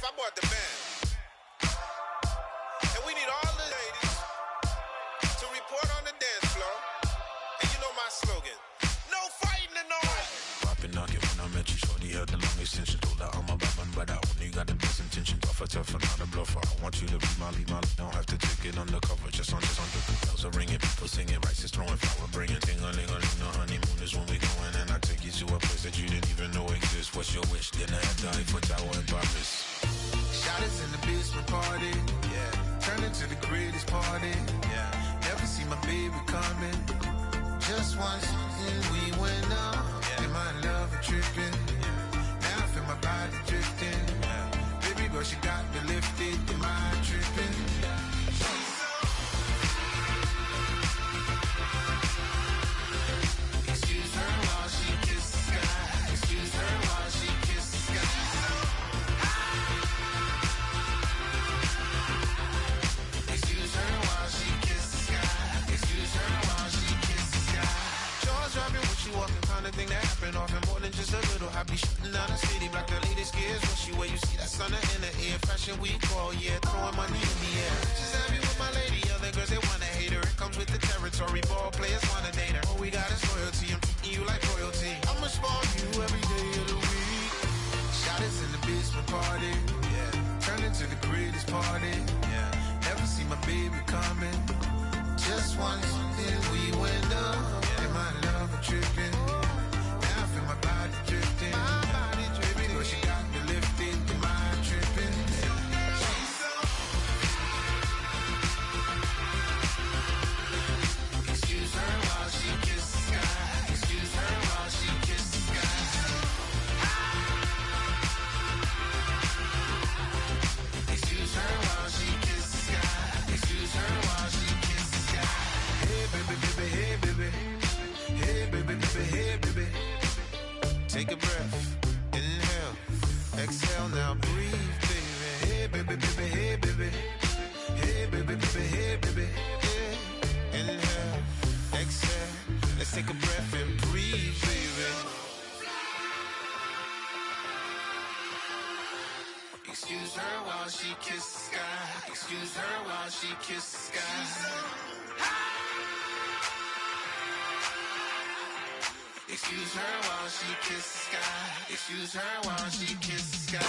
I bought the band. And we need all the ladies to report on the dance floor. And you know my slogan, no fighting in no way. Poppin' knockin' when I met you, shorty had the long extension. Told her I'm a bad man, but I only got the best intention. Tough and not a bluffer. I want you to be my lead, don't have to take it undercover. Just on the bells are ringing, people singing, rice is throwing, flower bringing. Ting-a-ling-a-ling, the honeymoon is when we going, and I take you to a place that you didn't even know exists. What's your wish? Dinner at the Eiffel Tower in Paris. Shot us in the basement party, yeah. Turn into the greatest party, yeah. Never see my baby coming. Just once, and we went up, yeah. And my love a tripping, yeah. Now I feel my body drifting, yeah. Baby girl, she got me lifted, am I tripping? Excuse her while she kisses the sky. Excuse her while she kisses the sky. Excuse her while she kisses the sky. Excuse her while she kisses the sky. Jaws dropping when she walking, kind of thing that happen often more than just a little. I be shutting down the city, black the latest gears when she wear. You see that sun in the air, fashion week all year, throwing money in the air. She's happy with my lady, other girls they wanna hate her. It comes with the territory, ball players wanna date her. All we got is loyalty, I'm treating you like royalty. I'ma spoil you every day of the week. Shot us in the basement party, yeah. Turned into the greatest party, yeah. Never see my baby coming. Just once, then we went up, yeah. And my love a tripping. Now I feel my body drifting. Baby girl, she got me lifted. Am I tripping? Excuse her while she kisses the sky. Excuse her while she kisses the sky. Excuse her while she kisses the sky. Excuse her while she kisses the sky. Hey baby, baby, hey baby. Hey baby, baby, hey baby. Take a breath, inhale, exhale, now breathe, baby. Hey baby, baby, hey baby. Hey baby, baby, hey baby. Hey. Inhale, exhale, let's take a breath and breathe, baby. Excuse her while she kisses the sky. Excuse her while she kisses the sky. Excuse her while she kisses the sky. Excuse her while she kisses the sky.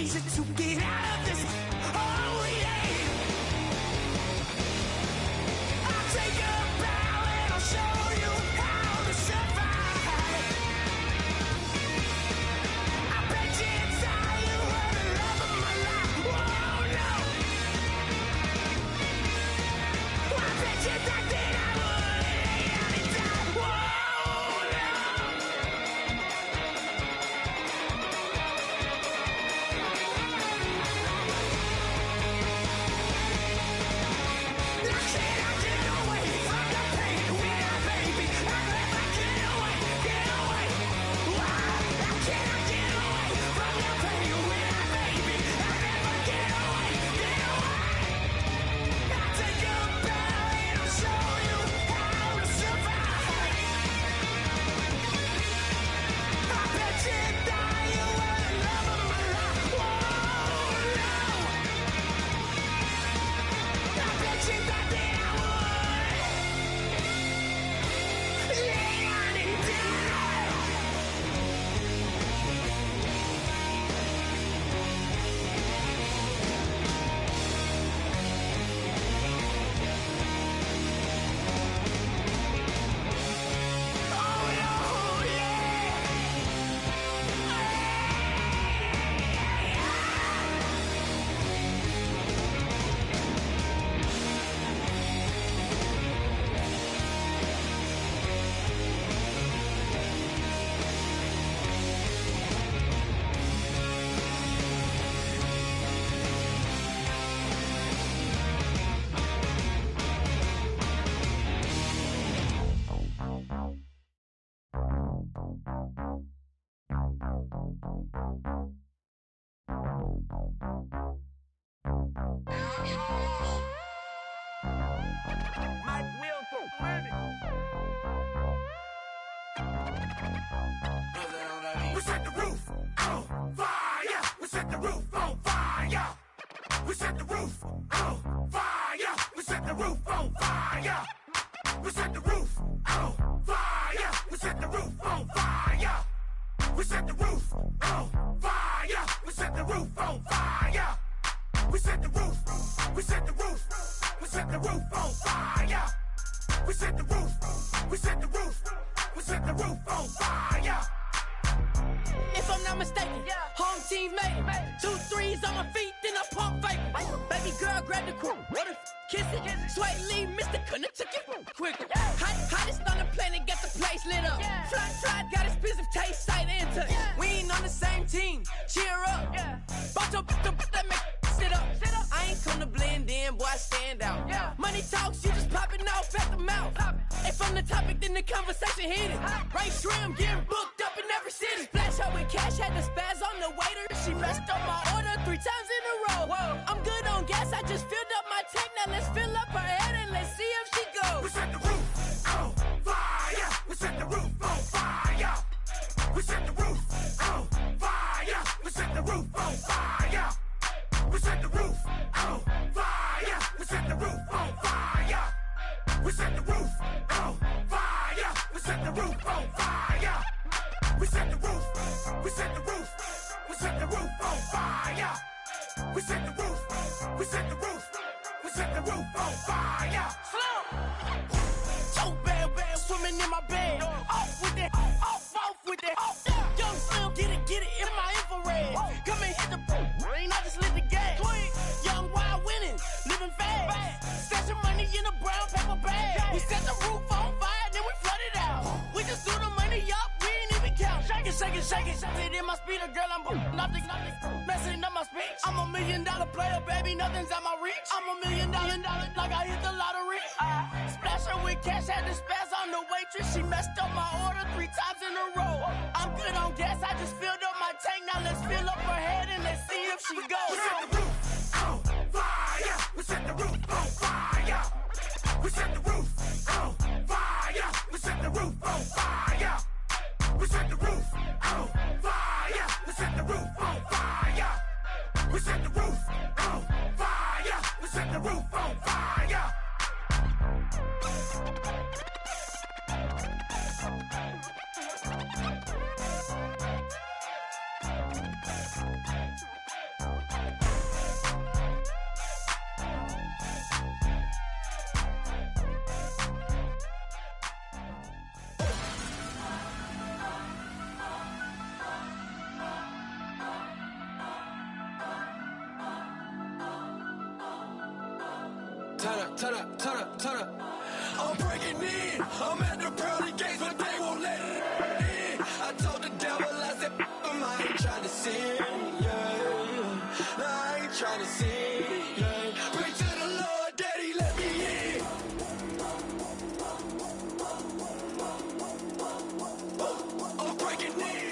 easy to get out of this. Oh yeah. I'll take a bow and I'll show you how to survive. I bet you inside you were the love of my life. Whoa, no. I bet you thought that I would lay down and die. Whoa, no. Now can I get away from the pain when I, baby, I never get away. Why? Now can I get away from the pain when I, baby, I never get away. I'll take a bow and I'll show you how to survive. I bet you thought you were the love of my life. Whoa, no. I bet you thought that I would lay down and die. Oh, no, yeah. We set the roof on fire. We set the roof on fire. We set the roof on fire. We set the roof on fire. We set the roof on fire. We set the roof on fire. We set the roof on fire. We set the roof on fire. We set the roof. We set the roof. We set the roof on fire. We set the roof. We set the roof. We set the roof on fire. If I'm not mistaken, home team made it. 2 3s on my feet, then I pump fake. Baby girl, grab the crew. What if kiss it? Sway Lee, Mr. Couldn't took it quicker. Hottest on the planet, got the place lit up. Fly, got expensive taste, sight into. We ain't on the same team. Cheer up. Bunch of that make sit up. I ain't come to blend in, boy, I stand out. Money talks, you just popping off at the mouth. If I'm the topic, then the conversation heated. Right shrimp, getting booked up in every city. Splash out with cash, had the spaz on the waiter. She messed up my order 3 times in a row. I'm good on gas, I just filled up my tank. Now let's fill up her head and let's see if she goes. We set the roof on fire. We set the roof on fire. We set the roof on fire. We set the roof on fire. We set the roof on fire. We set the roof on fire. We set the roof on fire. We set the roof on fire. We set the roof. We set the roof. We set the roof on fire. We set the roof. We set the roof. We set the roof on fire. So bad, swimming in my bed. Off with it, off with it. Young Slim, get it in my infrared. Come and hit the rain, I just lit the gas. Young wild winning, living fast. Stashing money in a brown paper bag. We set the roof on fire, then we flood it out. We just threw the money up, we ain't even count. Shake it. Sit in my speeder, girl, I'm nothing, messing up my speech. I'm $1 million player, baby, nothing's out my reach. I'm $1 million, like I hit the lottery. Splash her with cash, had the spaz on the waitress. She messed up my order 3 times in a row. I'm good on gas, I just filled up my tank. Now let's fill up her head and let's see if she goes. We set the roof on fire. We set the roof on fire. We set the roof on fire. We set the roof on fire. We set the roof on fire. We set the roof on fire. We set the roof on fire. We set the roof on fire. turn up, turn up, turn up. I'm breaking in. I'm at the pearly gates, but they won't let it in. I told the devil, I said, I ain't trying to sin, yeah. No, I ain't trying to sin, yeah. Pray to the Lord, Daddy, let me in. I'm breaking in.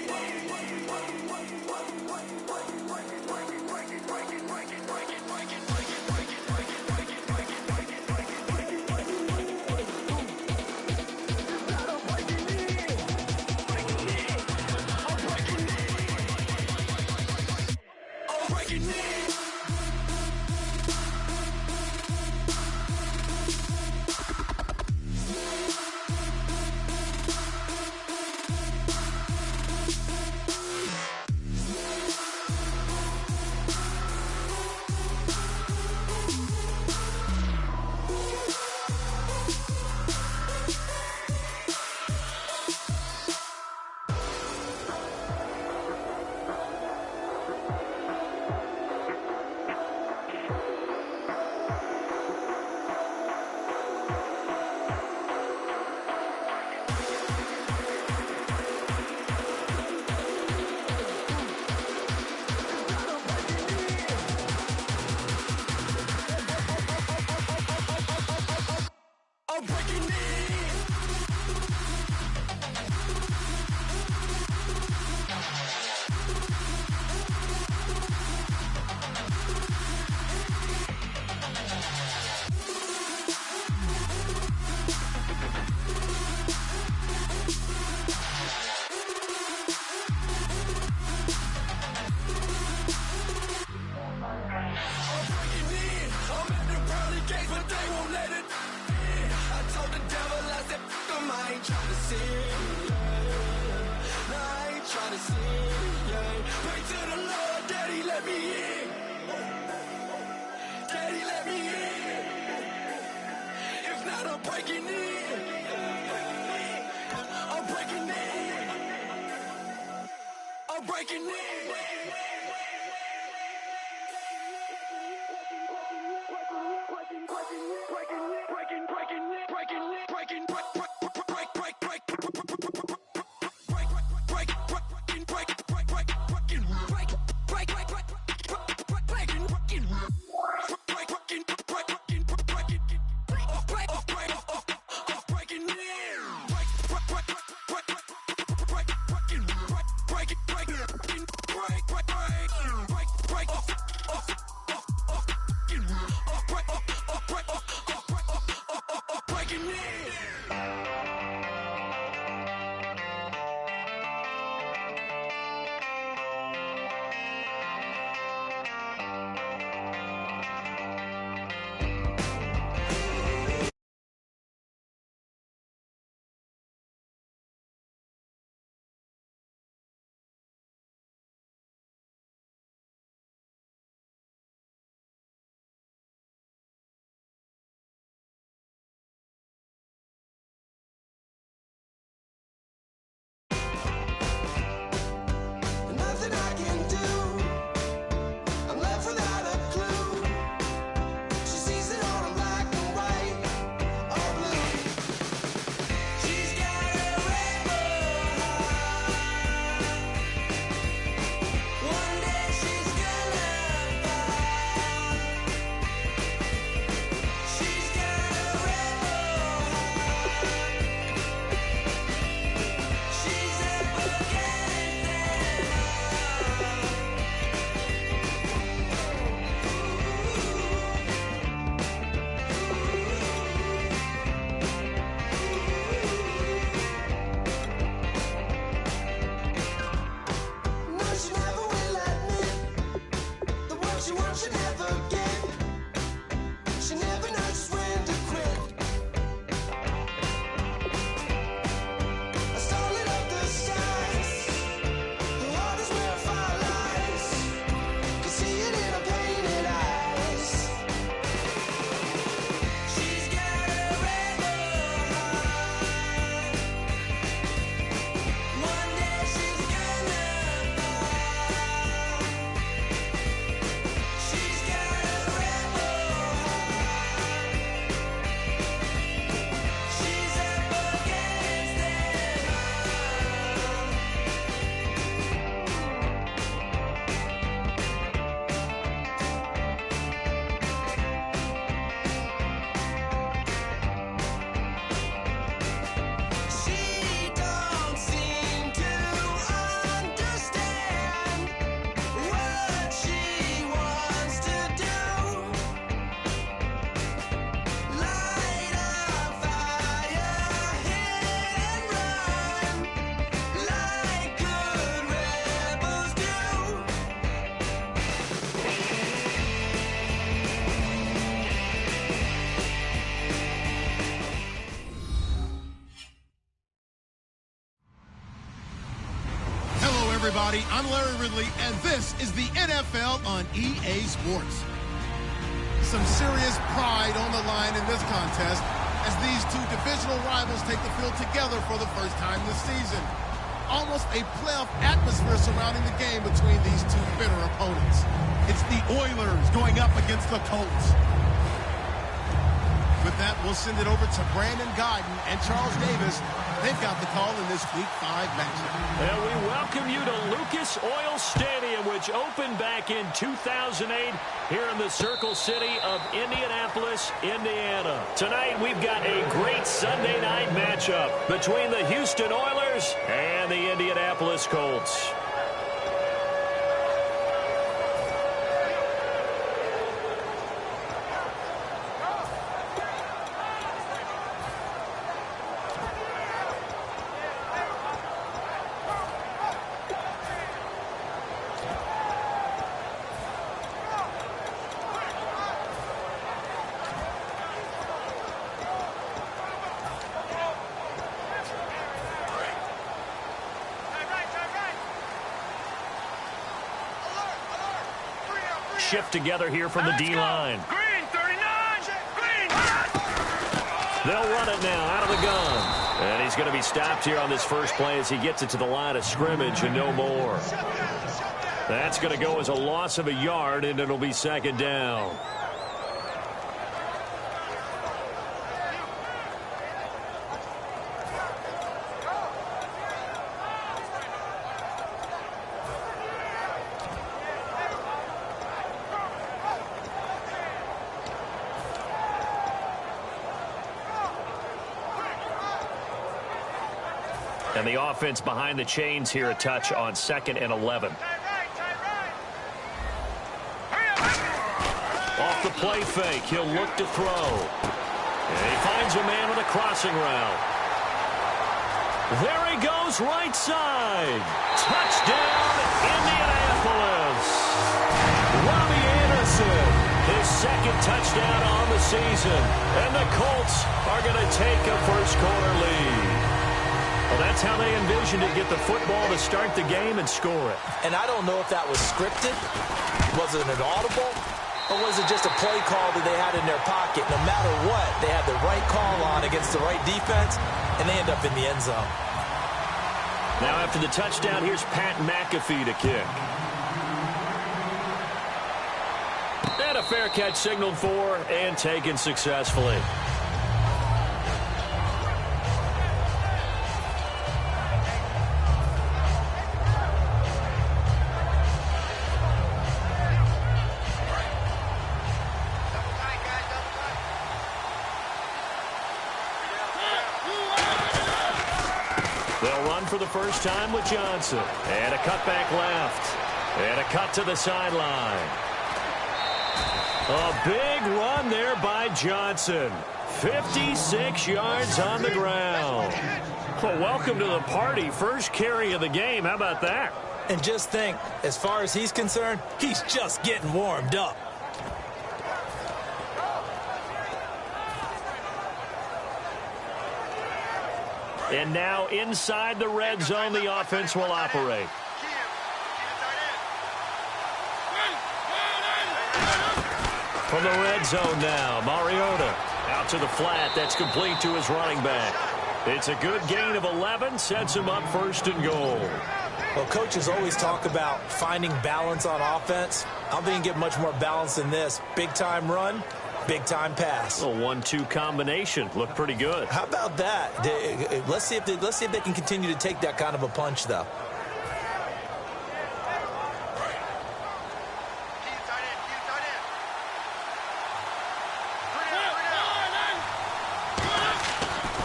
everybody. I'm Larry Ridley, and this is the NFL on EA Sports. Some serious pride on the line in this contest as these two divisional rivals take the field together for the first time this season. Almost a playoff atmosphere surrounding the game between these two bitter opponents. It's the Oilers going up against the Colts. With that, we'll send it over to Brandon Guyton and Charles Davis. They've got the call in this Week 5 matchup. And we welcome you to Lucas Oil Stadium, which opened back in 2008 here in the Circle City of Indianapolis, Indiana. Tonight, we've got a great Sunday night matchup between the Houston Oilers and the Indianapolis Colts. Shift together here from the D-line. Green, 39! Green! They'll run it now out of the gun. And he's going to be stopped here on this first play as he gets it to the line of scrimmage and no more. That's going to go as a loss of a yard, and it'll be second down. And the offense behind the chains here a touch on 2nd and 11. Off the play fake, he'll look to throw. And he finds a man with a crossing route. There he goes, right side. Touchdown, Indianapolis. Robbie Anderson, his second touchdown on the season. And the Colts are going to take a first-quarter lead. Well, that's how they envisioned to get the football to start the game and score it. And I don't know if that was scripted. Was it an audible? Or was it just a play call that they had in their pocket? No matter what, they had the right call on against the right defense, and they end up in the end zone. Now after the touchdown, here's Pat McAfee to kick. And a fair catch signaled for and taken successfully. For the first time with Johnson. And a cutback left. And a cut to the sideline. A big run there by Johnson. 56 yards on the ground. Well, welcome to the party. First carry of the game. How about that? And just think, as far as he's concerned, he's just getting warmed up. And now inside the red zone, the offense will operate. From the red zone now, Mariota out to the flat. That's complete to his running back. It's a good gain of 11, sets him up first and goal. Well, coaches always talk about finding balance on offense. I don't think you can get much more balance than this. Big-time run. Big-time pass. A 1-2 combination. Looked pretty good. How about that? Let's see if they can continue to take that kind of a punch, though.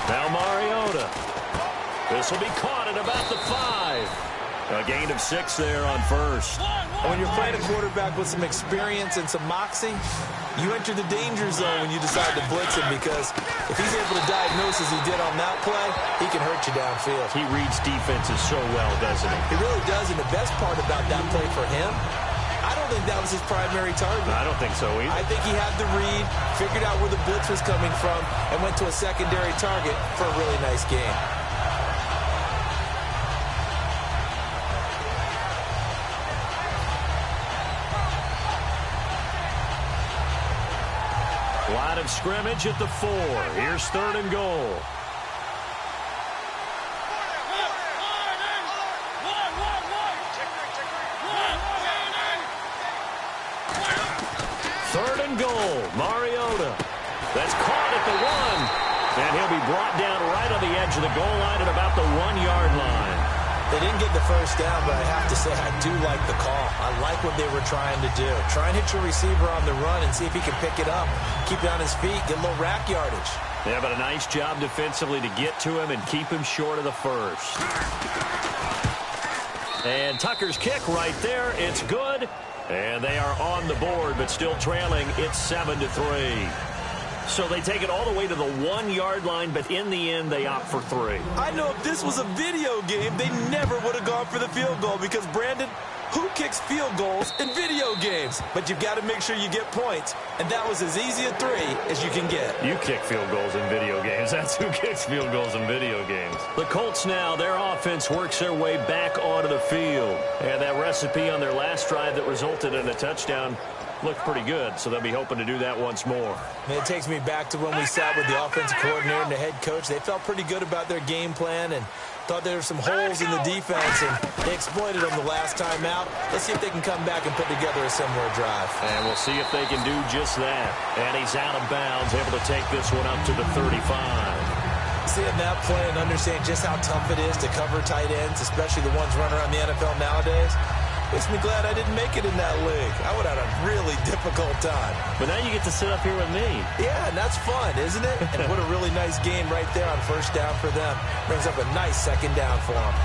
Now Mariota. This will be caught at about the 5. A gain of 6 there on first. When you're playing a quarterback with some experience and some moxie, you enter the danger zone when you decide to blitz him, because if he's able to diagnose as he did on that play, he can hurt you downfield. He reads defenses so well, doesn't he? He really does, and the best part about that play for him, I don't think that was his primary target. I don't think so either. I think he had the read, figured out where the blitz was coming from, and went to a secondary target for a really nice game. Line of scrimmage at the 4. Here's 3rd and goal. Third and goal. Mariota. That's caught at the 1. And he'll be brought down right on the edge of the goal line at about the 1-yard line. They didn't get the first down, but I have to say I do like the call. I like what they were trying to do. Try and hit your receiver on the run and see if he can pick it up. Keep it on his feet. Get a little rack yardage. Yeah, but a nice job defensively to get to him and keep him short of the first. And Tucker's kick right there. It's good. And they are on the board, but still trailing. It's 7-3. So they take it all the way to the 1-yard line, but in the end, they opt for 3. I know if this was a video game, they never would have gone for the field goal because, Brandon, who kicks field goals in video games? But you've got to make sure you get points, and that was as easy a 3 as you can get. You kick field goals in video games. That's who kicks field goals in video games. The Colts now, their offense works their way back onto the field. And that recipe on their last drive that resulted in a touchdown looked pretty good, so they'll be hoping to do that once more. And it takes me back to when we sat with the offensive coordinator and the head coach. They felt pretty good about their game plan and thought there were some holes in the defense, and they exploited them the last time out. Let's see if they can come back and put together a similar drive. And we'll see if they can do just that. And he's out of bounds, able to take this one up to the 35. Seeing that play and understand just how tough it is to cover tight ends, especially the ones running around the NFL nowadays, makes me glad I didn't make it in that league. I would have had a really difficult time. But now you get to sit up here with me. Yeah, and that's fun, isn't it? And what a really nice game right there on first down for them. Brings up a nice second down for them.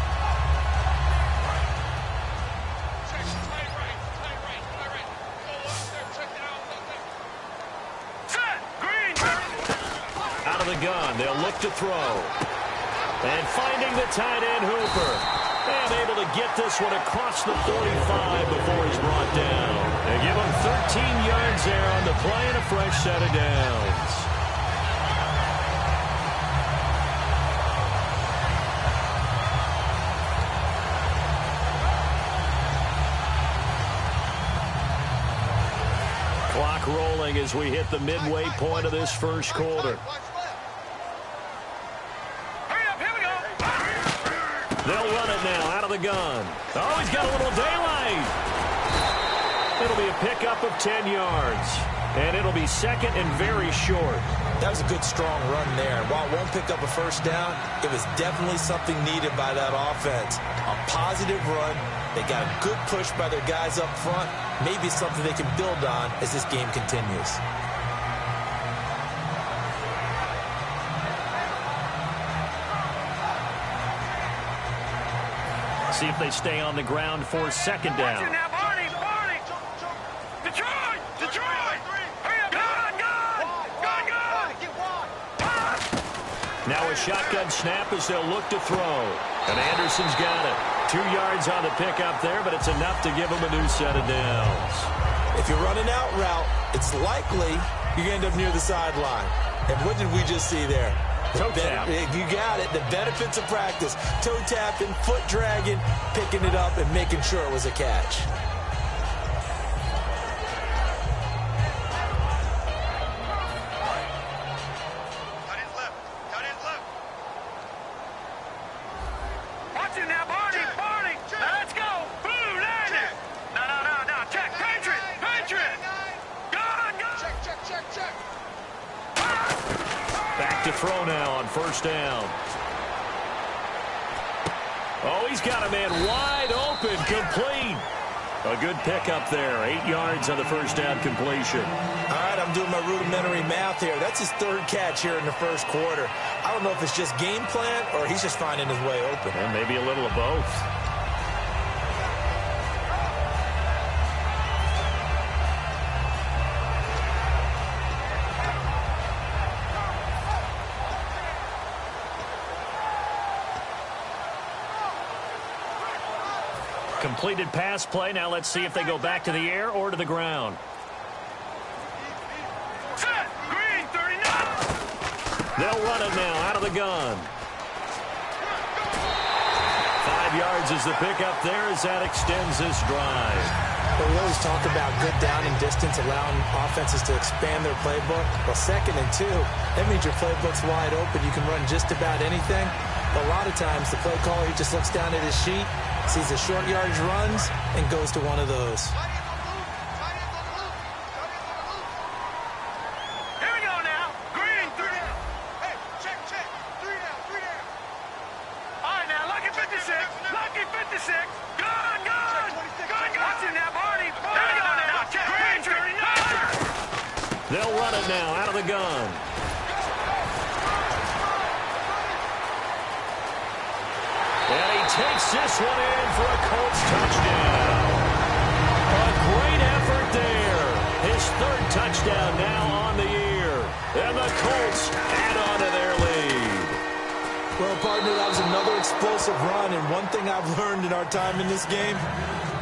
Out of the gun, they'll look to throw. And finding the tight end, Hooper. And able to get this one across the 45 before he's brought down. They give him 13 yards there on the play and a fresh set of downs. Clock rolling as we hit the midway point of this first quarter. They'll run it now out of the gun. Oh, he's got a little daylight. It'll be a pickup of 10 yards. And it'll be second and very short. That was a good, strong run there. While it won't pick up a first down, it was definitely something needed by that offense. A positive run. They got a good push by their guys up front. Maybe something they can build on as this game continues. See if they stay on the ground for second down. Now a shotgun snap as they'll look to throw. And Anderson's got it. 2 yards on the pickup there, but it's enough to give him a new set of downs. If you're running out route, it's likely you're going to end up near the sideline. And what did we just see there? Toe tap. You got it. The benefits of practice. Toe tapping, foot dragging, picking it up, and making sure it was a catch. Watch it now, Barney. Let's go. Boom, land it. No. Check. Patriot. Gun. Check. Back to throw now on first down. Oh, he's got a man wide open, complete. A good pickup there. 8 yards on the first down completion. All right, I'm doing my rudimentary math here. That's his third catch here in the first quarter. I don't know if it's just game plan or he's just finding his way open. Well, maybe a little of both. Completed pass play. Now let's see if they go back to the air or to the ground. Set. Green, 39. They'll run it now out of the gun. 5 yards is the pickup there as that extends this drive. But we always coaches talk about good down and distance, allowing offenses to expand their playbook. Well, 2nd and 2, that means your playbook's wide open. You can run just about anything. But a lot of times, the play caller, he just looks down at his sheet, sees the short yardage runs, and goes to one of those. Here we go now. Green, 3 down. Hey, check. 3 down. All right, now, lucky 56. Lucky 56. Good. Watch it now, Barney. Here we go now. Check. Green, 39. They'll run it now out of the gun. And he takes this one in for a Colts touchdown. A great effort there. His 3rd touchdown now on the year. And the Colts add on to their lead. Well, partner, that was another explosive run. And one thing I've learned in our time in this game,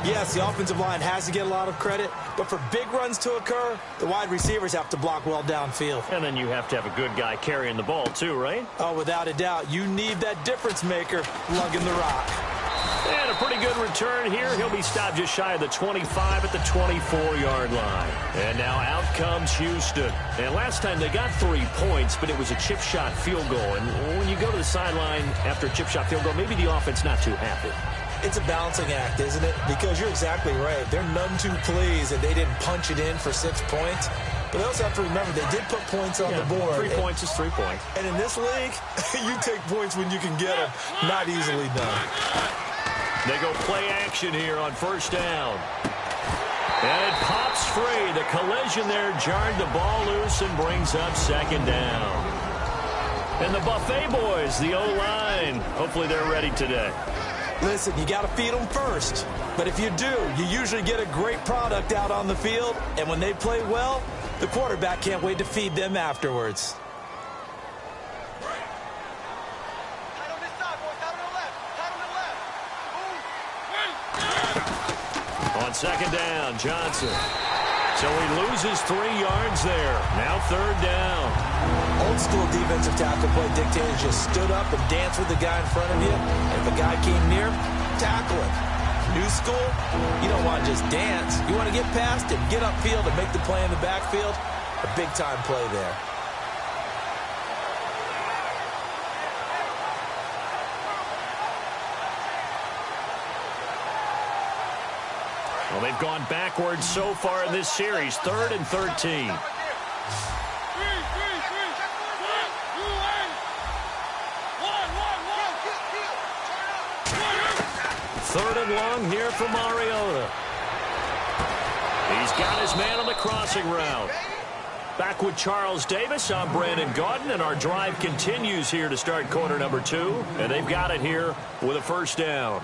yes, the offensive line has to get a lot of credit, but for big runs to occur, the wide receivers have to block well downfield. And then you have to have a good guy carrying the ball too, right? Oh, without a doubt. You need that difference maker lugging the rock. And a pretty good return here. He'll be stopped just shy of the 25 at the 24-yard line. And now out comes Houston. And last time they got 3 points, but it was a chip shot field goal. And when you go to the sideline after a chip shot field goal, maybe the offense not too happy. It's a balancing act, isn't it? Because you're exactly right. They're none too pleased that they didn't punch it in for 6 points. But they also have to remember they did put points on the board. 3 points is 3 points. And in this league, you take points when you can get them. Not easily done. They go play action here on 1st down. And it pops free. The collision there jarred the ball loose and brings up 2nd down. And the Buffet boys, the O-line, hopefully they're ready today. Listen, you got to feed them first. But if you do, you usually get a great product out on the field. And when they play well, the quarterback can't wait to feed them afterwards. On 2nd down, Johnson. So he loses 3 yards there. Now 3rd down. Old school defensive tackle play dictated just stood up and danced with the guy in front of you. And if a guy came near, tackle him. New school, you don't want to just dance. You want to get past it, get upfield, and make the play in the backfield. A big-time play there. Well, they've gone backwards so far in this series. 3rd and 13. Third and long here for Mariota. He's got his man on the crossing route. Back with Charles Davis, I'm Brandon Gaudin, and our drive continues here to start quarter number 2. And they've got it here with a 1st down.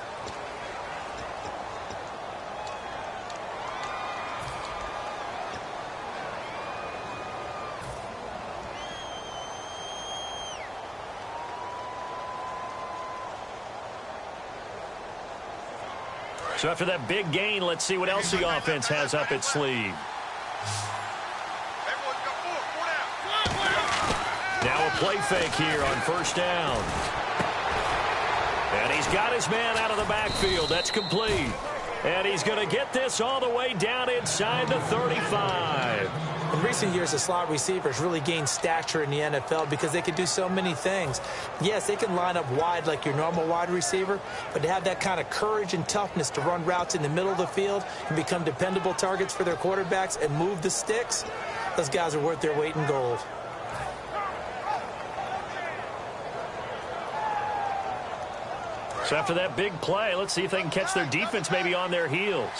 So after that big gain, let's see what else the offense has up its sleeve. Now a play fake here on 1st down. And he's got his man out of the backfield. That's complete. And he's going to get this all the way down inside the 35. In recent years, the slot receivers really gained stature in the NFL because they can do so many things. Yes, they can line up wide like your normal wide receiver, but to have that kind of courage and toughness to run routes in the middle of the field and become dependable targets for their quarterbacks and move the sticks, those guys are worth their weight in gold. So after that big play, let's see if they can catch their defense maybe on their heels.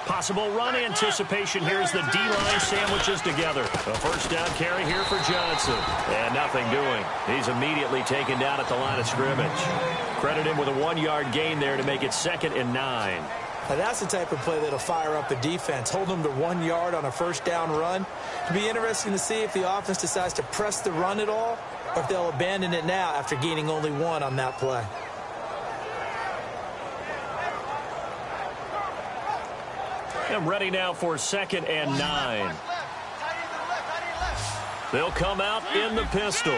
Possible run anticipation here as the D-line sandwiches together. A 1st down carry here for Johnson. And nothing doing. He's immediately taken down at the line of scrimmage. Credit him with a 1-yard gain there to make it 2nd and 9. Now that's the type of play that'll fire up the defense. Hold them to 1 yard on a 1st down run. It'll be interesting to see if the offense decides to press the run at all or if they'll abandon it now after gaining only 1 on that play. And ready now for 2nd and 9. They'll come out in the pistol.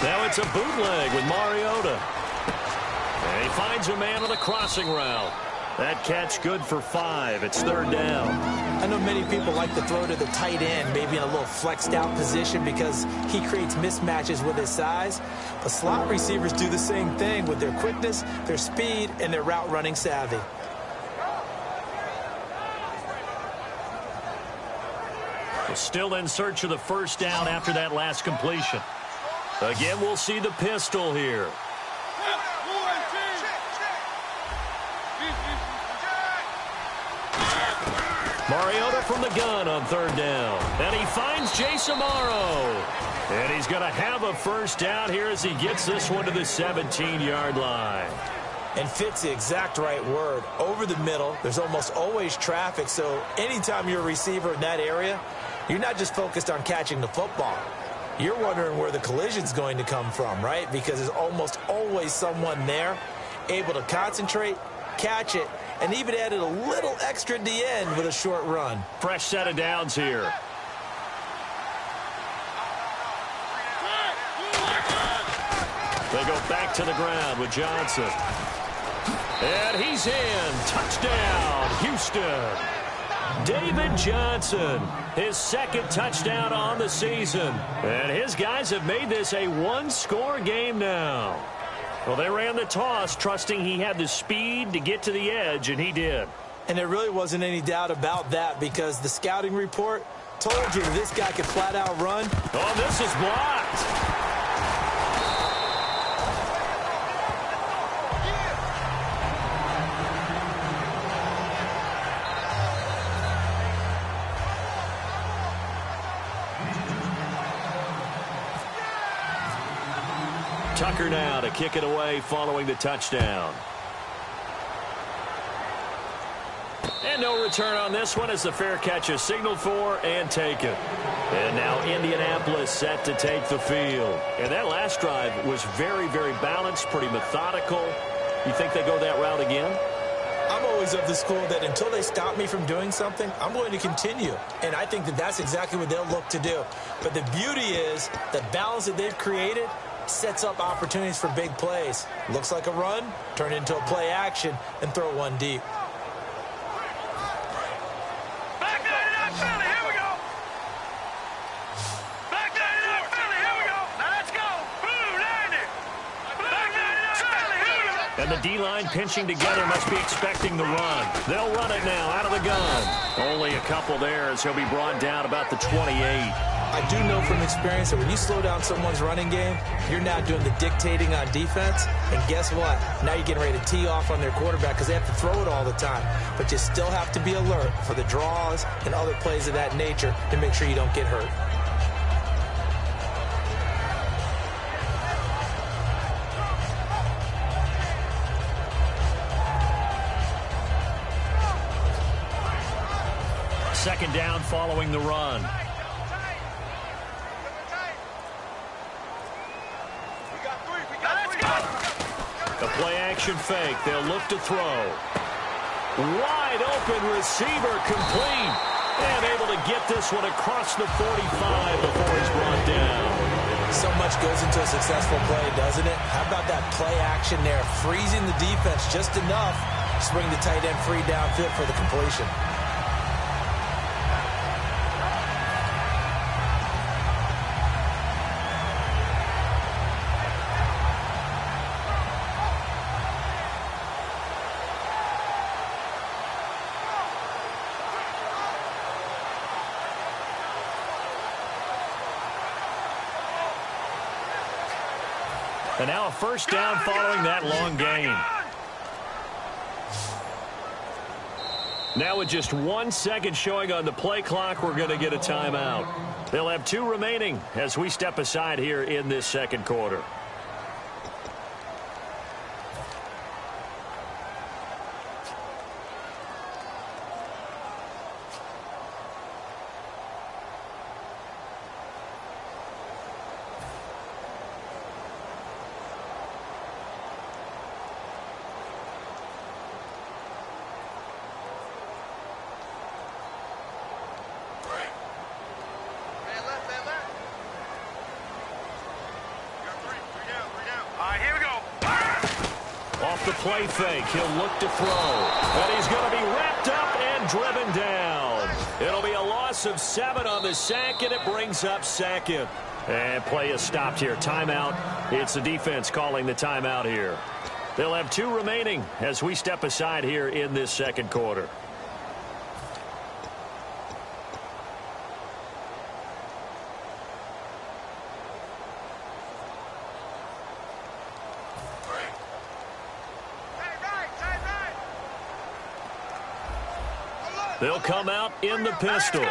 Now it's a bootleg with Mariota. And he finds a man on the crossing route. That catch good for 5. It's 3rd down. I know many people like to throw to the tight end, maybe in a little flexed out position because he creates mismatches with his size. But slot receivers do the same thing with their quickness, their speed, and their route running savvy. Still in search of the 1st down after that last completion. Again, we'll see the pistol here. Mariota from the gun on 3rd down. And he finds Jason Morrow. And he's going to have a 1st down here as he gets this one to the 17-yard line. And fits the exact right word. Over the middle, there's almost always traffic, so anytime you're a receiver in that area, you're not just focused on catching the football. You're wondering where the collision's going to come from, right? Because there's almost always someone there able to concentrate, catch it, and even added a little extra at the end with a short run. Fresh set of downs here. They go back to the ground with Johnson. And he's in. Touchdown, Houston. David Johnson, his 2nd touchdown on the season. And his guys have made this a 1-score game now. Well, they ran the toss, trusting he had the speed to get to the edge, and he did. And there really wasn't any doubt about that because the scouting report told you this guy could flat out run. Oh, this is blocked. Tucker now to kick it away following the touchdown. And no return on this one as the fair catch is signaled for and taken. And now Indianapolis set to take the field. And that last drive was very, very balanced, pretty methodical. You think they go that route again? I'm always of the school that until they stop me from doing something, I'm going to continue. And I think that that's exactly what they'll look to do. But the beauty is the balance that they've created sets up opportunities for big plays. Looks like a run, turn into a play action, and throw one deep. Back 99 Philly, here we go. Back 99 Philly, here we go. Now let's go. Blue 90. Back 99 Philly, here we go. And the D-line pinching together must be expecting the run. They'll run it now out of the gun. Only a couple there as he'll be brought down about the 28. I do know from experience that when you slow down someone's running game, you're now doing the dictating on defense. And guess what? Now you're getting ready to tee off on their quarterback because they have to throw it all the time. But you still have to be alert for the draws and other plays of that nature to make sure you don't get hurt. Second down following the run. The play-action fake. They'll look to throw. Wide open receiver complete. And able to get this one across the 45 before he's brought down. So much goes into a successful play, doesn't it? How about that play action there? Freezing the defense just enough to bring the tight end free downfield for the completion. And now a first down following that long gain. Now with just 1 second showing on the play clock, we're going to get a timeout. They'll have 2 remaining as we step aside here in this second quarter. The play fake. He'll look to throw. And loss of 7 on the sack, and it brings up second. And play is stopped here. Timeout. It's the defense calling the timeout here. They'll have 2 remaining as we step aside here in this second quarter. They'll come out in the pistol.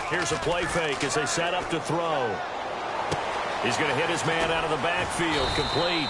Here's a play fake as they set up to throw. He's going to hit his man out of the backfield, complete.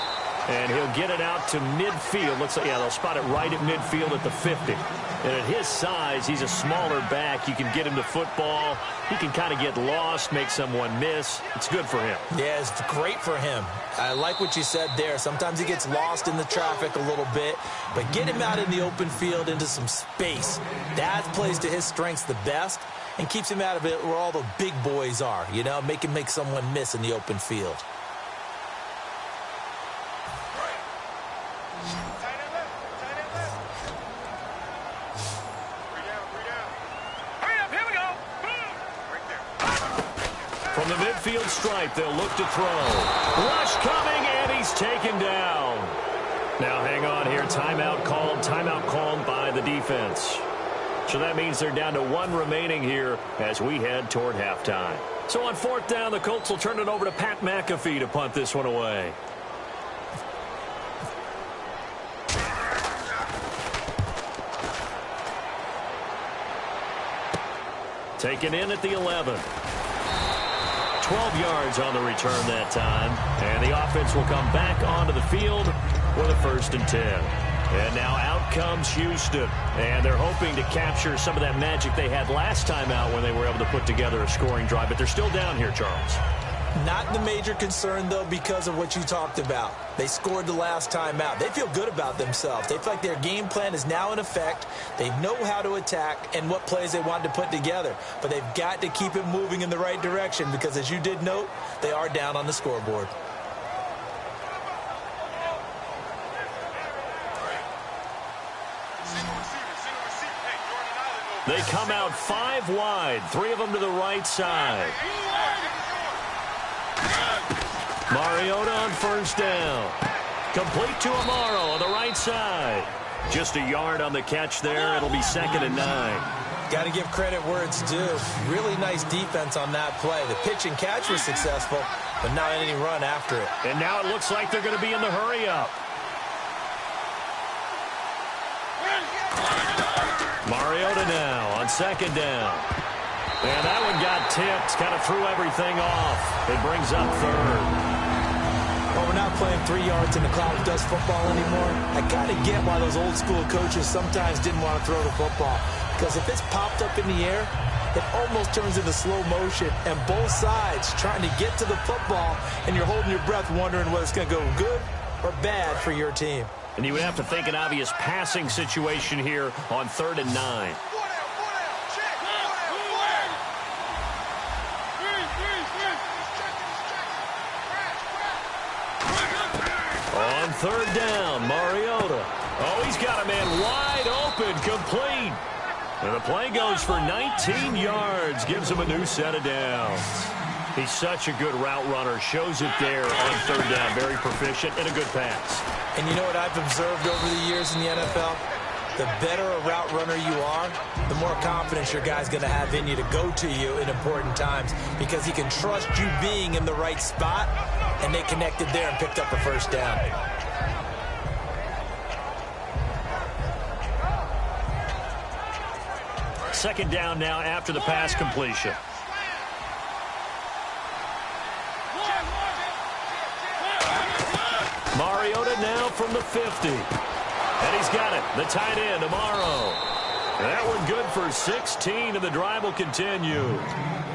And he'll get it out to midfield. Looks like, yeah, they'll spot it right at midfield at the 50. And at his size, he's a smaller back. You can get him to football. He can kind of get lost, make someone miss. It's good for him. Yeah, it's great for him. I like what you said there. Sometimes he gets lost in the traffic a little bit, but get him out in the open field into some space. That plays to his strengths the best and keeps him out of it where all the big boys are, you know, make someone miss in the open field. From the midfield stripe, they'll look to throw. Rush coming, and he's taken down. Now, hang on here. Timeout called by the defense. So that means they're down to 1 remaining here as we head toward halftime. So on 4th down, the Colts will turn it over to Pat McAfee to punt this one away. Taken in at the 11. 12 yards on the return that time. And the offense will come back onto the field with a 1st and 10. And now out comes Houston. And they're hoping to capture some of that magic they had last time out when they were able to put together a scoring drive. But they're still down here, Charles. Not the major concern, though, because of what you talked about. They scored the last time out. They feel good about themselves. They feel like their game plan is now in effect. They know how to attack and what plays they want to put together. But they've got to keep it moving in the right direction because, as you did note, they are down on the scoreboard. They come out 5 wide, 3 of them to the right side. Mariota on 1st down. Complete to Amaro on the right side. Just a yard on the catch there. It'll be 2nd and 9. Got to give credit where it's due. Really nice defense on that play. The pitch and catch was successful, but not any run after it. And now it looks like they're going to be in the hurry-up. Mariota now on 2nd down. And that one got tipped, kind of threw everything off. It brings up 3rd. Well, we're not playing 3 yards in the cloud of dust football anymore. I kind of get why those old school coaches sometimes didn't want to throw the football. Because if it's popped up in the air, it almost turns into slow motion. And both sides trying to get to the football, and you're holding your breath wondering whether it's going to go good or bad for your team. And you would have to think an obvious passing situation here on 3rd and 9. On 3rd down, Mariota. Oh, he's got a man wide open, complete. And the play goes for 19 yards, gives him a new set of downs. He's such a good route runner, shows it there on 3rd down. Very proficient and a good pass. And you know what I've observed over the years in the NFL? The better a route runner you are, the more confidence your guy's going to have in you to go to you in important times because he can trust you being in the right spot, and they connected there and picked up a 1st down. Second down now after the pass completion. Mariota now from the 50. And he's got it. The tight end, Amaro. And that one good for 16, and the drive will continue.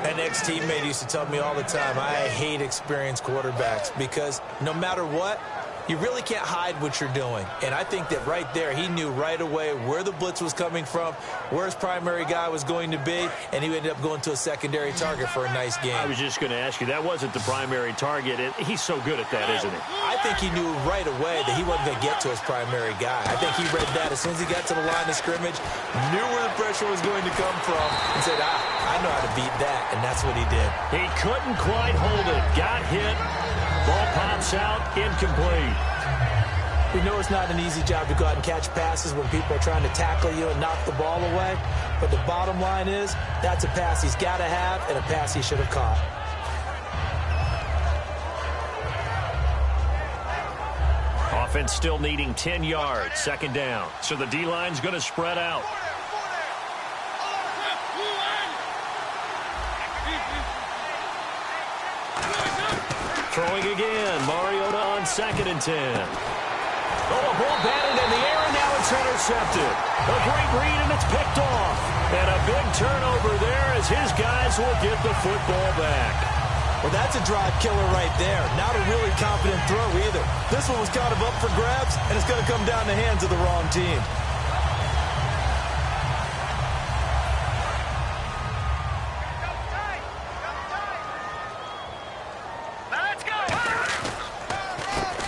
An ex-teammate used to tell me all the time, I hate experienced quarterbacks because no matter what, you really can't hide what you're doing. And I think that right there, he knew right away where the blitz was coming from, where his primary guy was going to be, and he ended up going to a secondary target for a nice game. I was just going to ask you, that wasn't the primary target. He's so good at that, isn't he? I think he knew right away that he wasn't going to get to his primary guy. I think he read that as soon as he got to the line of scrimmage, knew where the pressure was going to come from, and said, I know how to beat that, and that's what he did. He couldn't quite hold it. Got hit. Ball pops out, incomplete. We know it's not an easy job to go out and catch passes when people are trying to tackle you and knock the ball away, but the bottom line is that's a pass he's got to have and a pass he should have caught. Offense still needing 10 yards, second down. So the D-line's going to spread out. Throwing again, Mariota on 2nd and 10. Oh, a ball batted in the air, and now it's intercepted. A great read, and it's picked off. And a big turnover there as his guys will get the football back. Well, that's a drive killer right there. Not a really confident throw either. This one was kind of up for grabs, and it's going to come down the hands of the wrong team.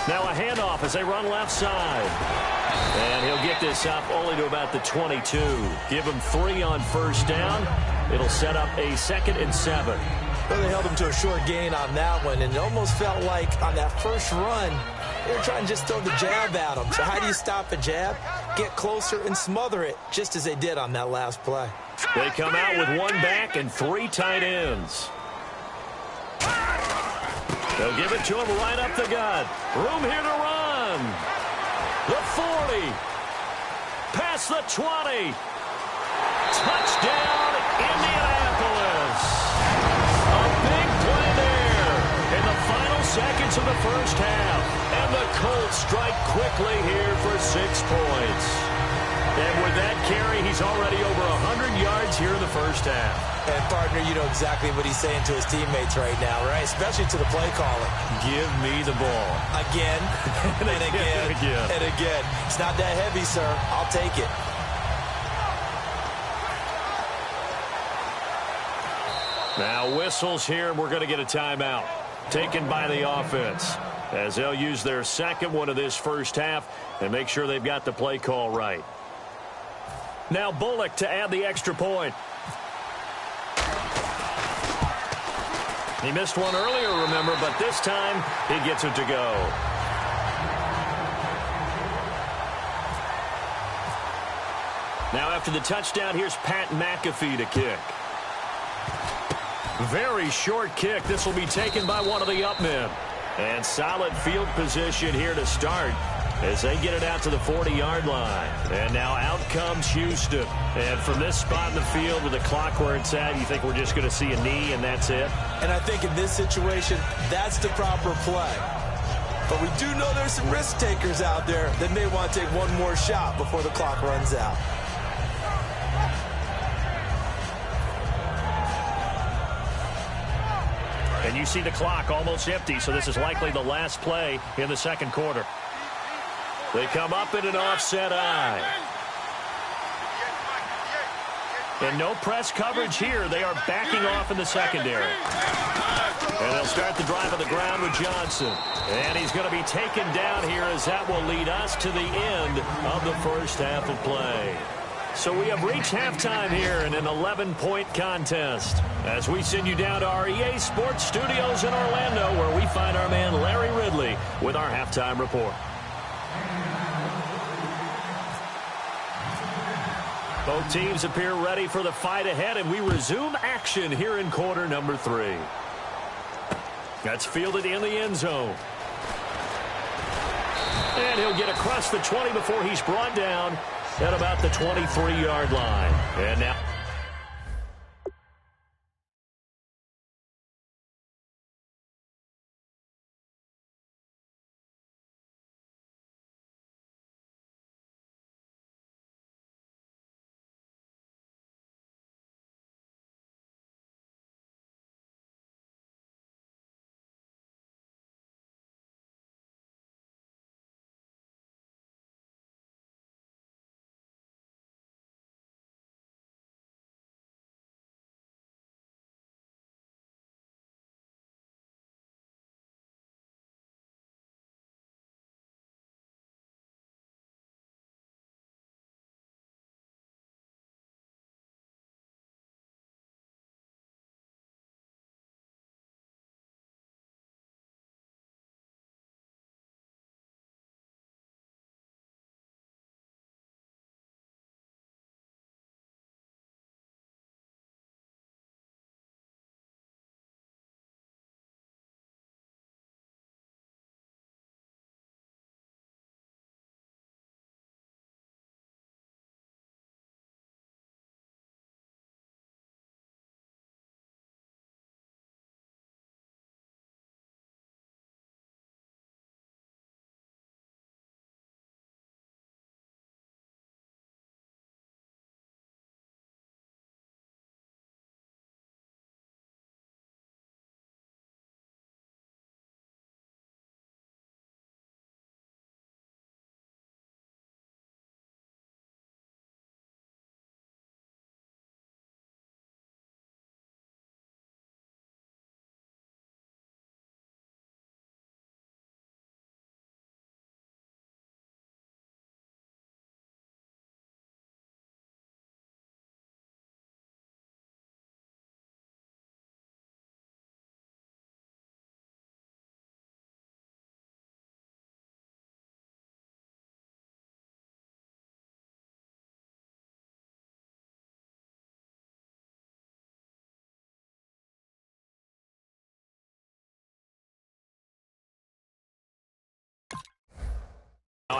Now a handoff as they run left side. And he'll get this up only to about the 22. Give him 3 on first down. It'll set up a 2nd and 7. Well, they held him to a short gain on that one, and it almost felt like on that first run, they were trying to just throw the jab at him. So how do you stop a jab? Get closer and smother it, just as they did on that last play. They come out with 1 back and 3 tight ends. They'll give it to him right up the gut. Room here to run. The 40. Past the 20. Touchdown, Indianapolis. A big play there in the final seconds of the first half. And the Colts strike quickly here for 6 points. And with that carry, he's already over 100 yards here in the first half. And, partner, you know exactly what he's saying to his teammates right now, right? Especially to the play caller. Give me the ball. Again, and again, and again. It's not that heavy, sir. I'll take it. Now whistles here, and we're going to get a timeout. Taken by the offense, as they'll use their second one of this first half and make sure they've got the play call right. Now Bullock to add the extra point. He missed one earlier, remember, but this time he gets it to go. Now after the touchdown, here's Pat McAfee to kick. Very short kick. This will be taken by one of the up men. And solid field position here to start as they get it out to the 40-yard line. And now out comes Houston. And from this spot in the field with the clock where it's at, you think we're just going to see a knee and that's it? And I think in this situation, that's the proper play. But we do know there's some risk takers out there that may want to take one more shot before the clock runs out. And you see the clock almost empty, so this is likely the last play in the second quarter. They come up in an offset eye. And no press coverage here. They are backing off in the secondary. And they'll start the drive on the ground with Johnson. And he's going to be taken down here as that will lead us to the end of the first half of play. So we have reached halftime here in an 11-point contest as we send you down to our EA Sports Studios in Orlando where we find our man Larry Ridley with our halftime report. Both teams appear ready for the fight ahead, and we resume action here in quarter number 3. That's fielded in the end zone. And he'll get across the 20 before he's brought down at about the 23-yard line. And now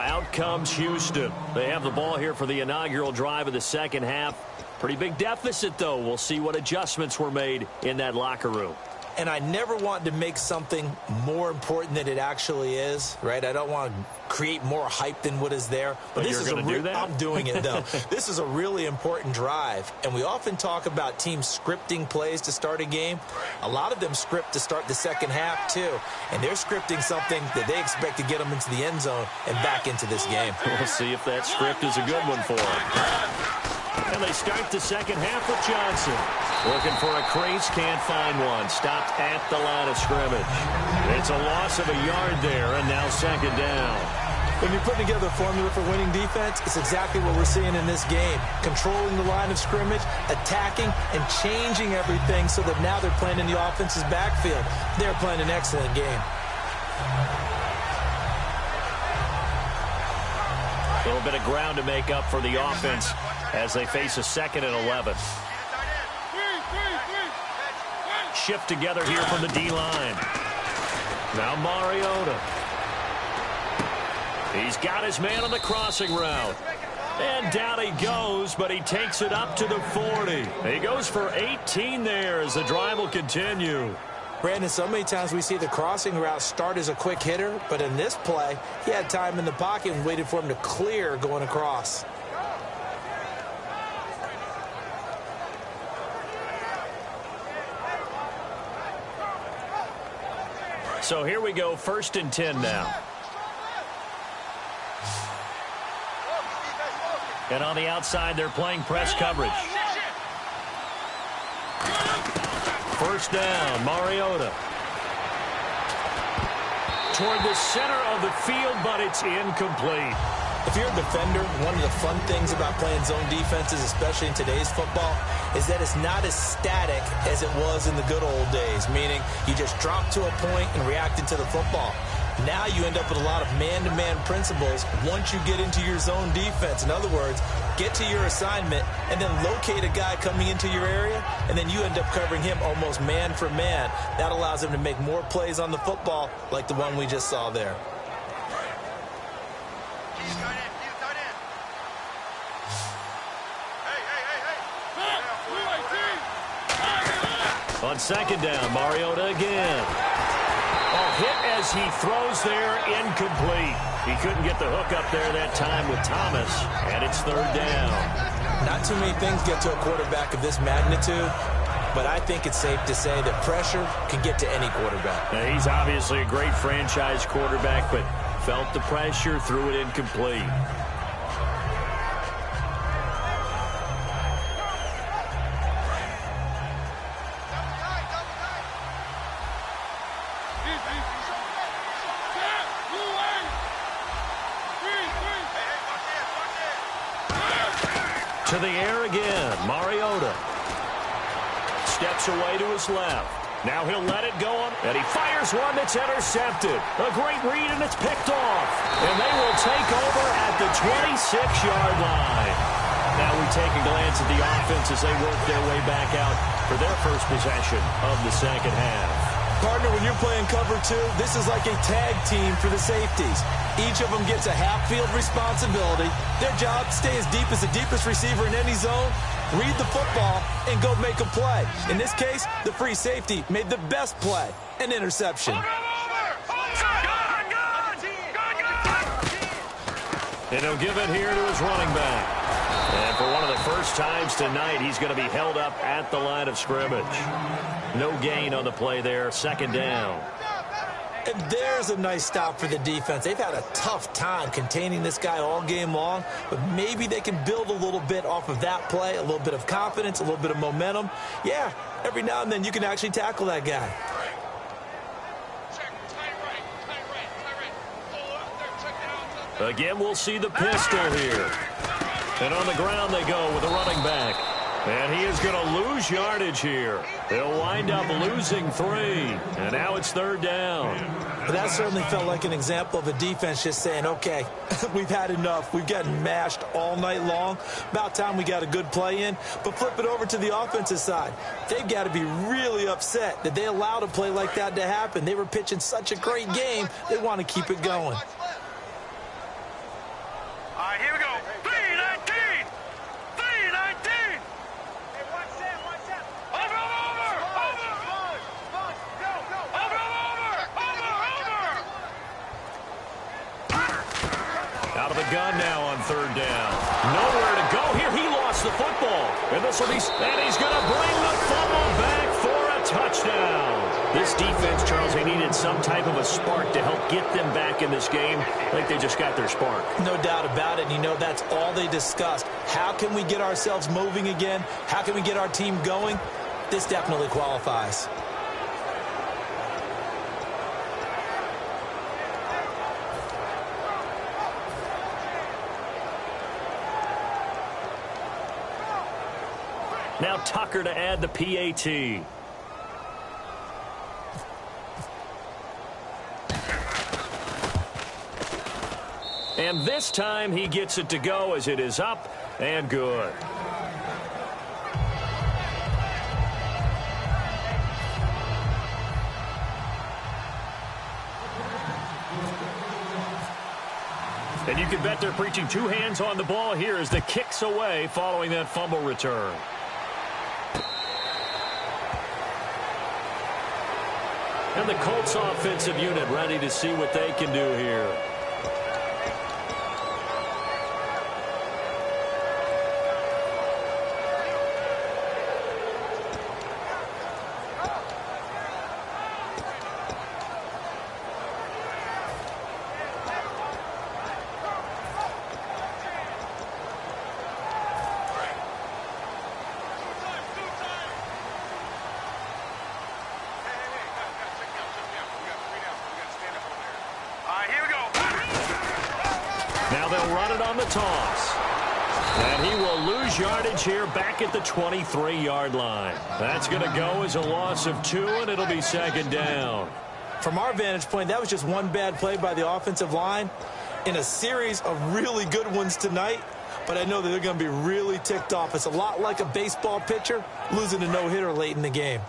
Out comes Houston. They have the ball here for the inaugural drive of the second half. Pretty big deficit, though. We'll see what adjustments were made in that locker room. And I never want to make something more important than it actually is, right? I don't want to create more hype than what is there. But this you're going to do that? I'm doing it, though. This is a really important drive. And we often talk about teams scripting plays to start a game. A lot of them script to start the second half, too. And they're scripting something that they expect to get them into the end zone and back into this game. We'll see if that script is a good one for them. And they start the second half with Johnson. Looking for a crease, can't find one. Stopped at the line of scrimmage. It's a loss of a yard there, and now second down. When you're putting together a formula for winning defense, it's exactly what we're seeing in this game. Controlling the line of scrimmage, attacking, and changing everything so that now they're playing in the offense's backfield. They're playing an excellent game. A little bit of ground to make up for the offense as they face a 2nd and 11. Shift together here from the D-line. Now Mariota. He's got his man on the crossing route. And down he goes, but he takes it up to the 40. He goes for 18 there as the drive will continue. Brandon, so many times we see the crossing route start as a quick hitter, but in this play, he had time in the pocket and waited for him to clear going across. So here we go, 1st and 10 now. And on the outside, they're playing press coverage. 1st down, Mariota. Toward the center of the field, but it's incomplete. If you're a defender, one of the fun things about playing zone defenses, especially in today's football, is that it's not as static as it was in the good old days, meaning you just drop to a point and react into the football. Now you end up with a lot of man-to-man principles once you get into your zone defense. In other words, get to your assignment and then locate a guy coming into your area, and then you end up covering him almost man for man. That allows him to make more plays on the football like the one we just saw there. On 2nd down, Mariota again. Hit as he throws there, incomplete. He couldn't get the hook up there that time with Thomas, and it's 3rd down. Not too many things get to a quarterback of this magnitude, but I think it's safe to say that pressure can get to any quarterback. Now, he's obviously a great franchise quarterback, but felt the pressure, threw it incomplete. To the air again, Mariota. Steps away to his left. Now he'll let it go, and he fires one that's intercepted. A great read, and it's picked off. And they will take over at the 26-yard line. Now we take a glance at the offense as they work their way back out for their first possession of the second half. Partner, when you're playing cover 2, this is like a tag team for the safeties. Each of them gets a half-field responsibility. Their job, stay as deep as the deepest receiver in any zone, read the football, and go make a play. In this case, the free safety made the best play, an interception. And he'll give it here to his running back. And for one of the first times tonight, he's going to be held up at the line of scrimmage. No gain on the play there, 2nd down. And there's a nice stop for the defense. They've had a tough time containing this guy all game long, but maybe they can build a little bit off of that play, a little bit of confidence, a little bit of momentum. Yeah, every now and then you can actually tackle that guy. Again, we'll see the pistol here. And on the ground they go with a running back. And he is going to lose yardage here. They'll wind up losing 3. And now it's 3rd down. But that certainly felt like an example of a defense just saying, okay, we've had enough. We've gotten mashed all night long. About time we got a good play in. But flip it over to the offensive side. They've got to be really upset that they allowed a play like that to happen. They were pitching such a great game, they want to keep it going. right, here we go. 319! 319! Hey, watch that, watch that. Over! Out of the gun now on third down. Nowhere to go here. He lost the football. And this will be, and he's going to bring the fumble back for a touchdown. This defense, Charles, they needed some type of a spark to help get them back in this game. I think they just got their spark. No doubt about it. You know, that's all they discussed. How can we get ourselves moving again? How can we get our team going? This definitely qualifies. Now Tucker to add the PAT. And this time he gets it to go as it is up and good. And you can bet they're preaching two hands on the ball here as the kick's away following that fumble return. And the Colts offensive unit ready to see what they can do here. Toss. And he will lose yardage here back at the 23-yard line. That's going to go as a loss of 2, and it'll be second down. From our vantage point, that was just one bad play by the offensive line in a series of really good ones tonight, but I know that they're going to be really ticked off. It's a lot like a baseball pitcher losing a no-hitter late in the game.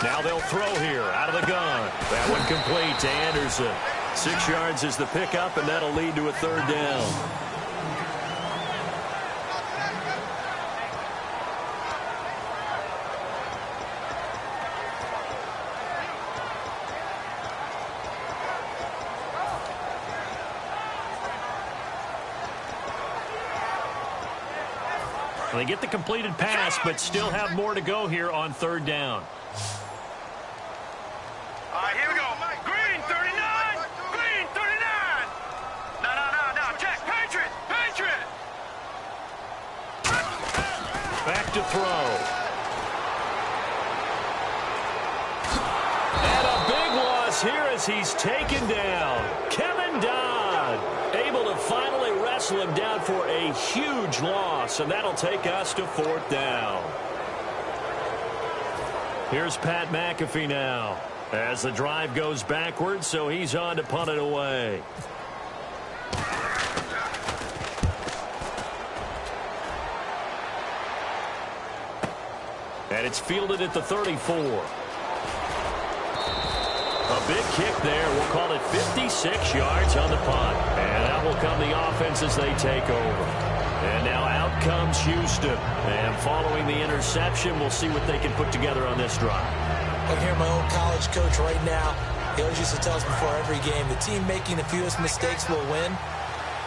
Now they'll throw here out of the gun. That one complete to Anderson. 6 yards is the pickup, and that'll lead to a third down. They get the completed pass, but still have more to go here on third down. Here we go. Green 39. Green 39. No. Check. Patriot. Back to throw. And a big loss here as he's taken down. Kevin Dodd able to finally wrestle him down for a huge loss, and that'll take us to fourth down. Here's Pat McAfee now as the drive goes backwards, so he's on to punt it away. And it's fielded at the 34. A big kick there. We'll call it 56 yards on the punt. And out will come the offense as they take over. And now out comes Houston. And following the interception, we'll see what they can put together on this drive. I hear my old college coach right now. He always used to tell us before every game, the team making the fewest mistakes will win.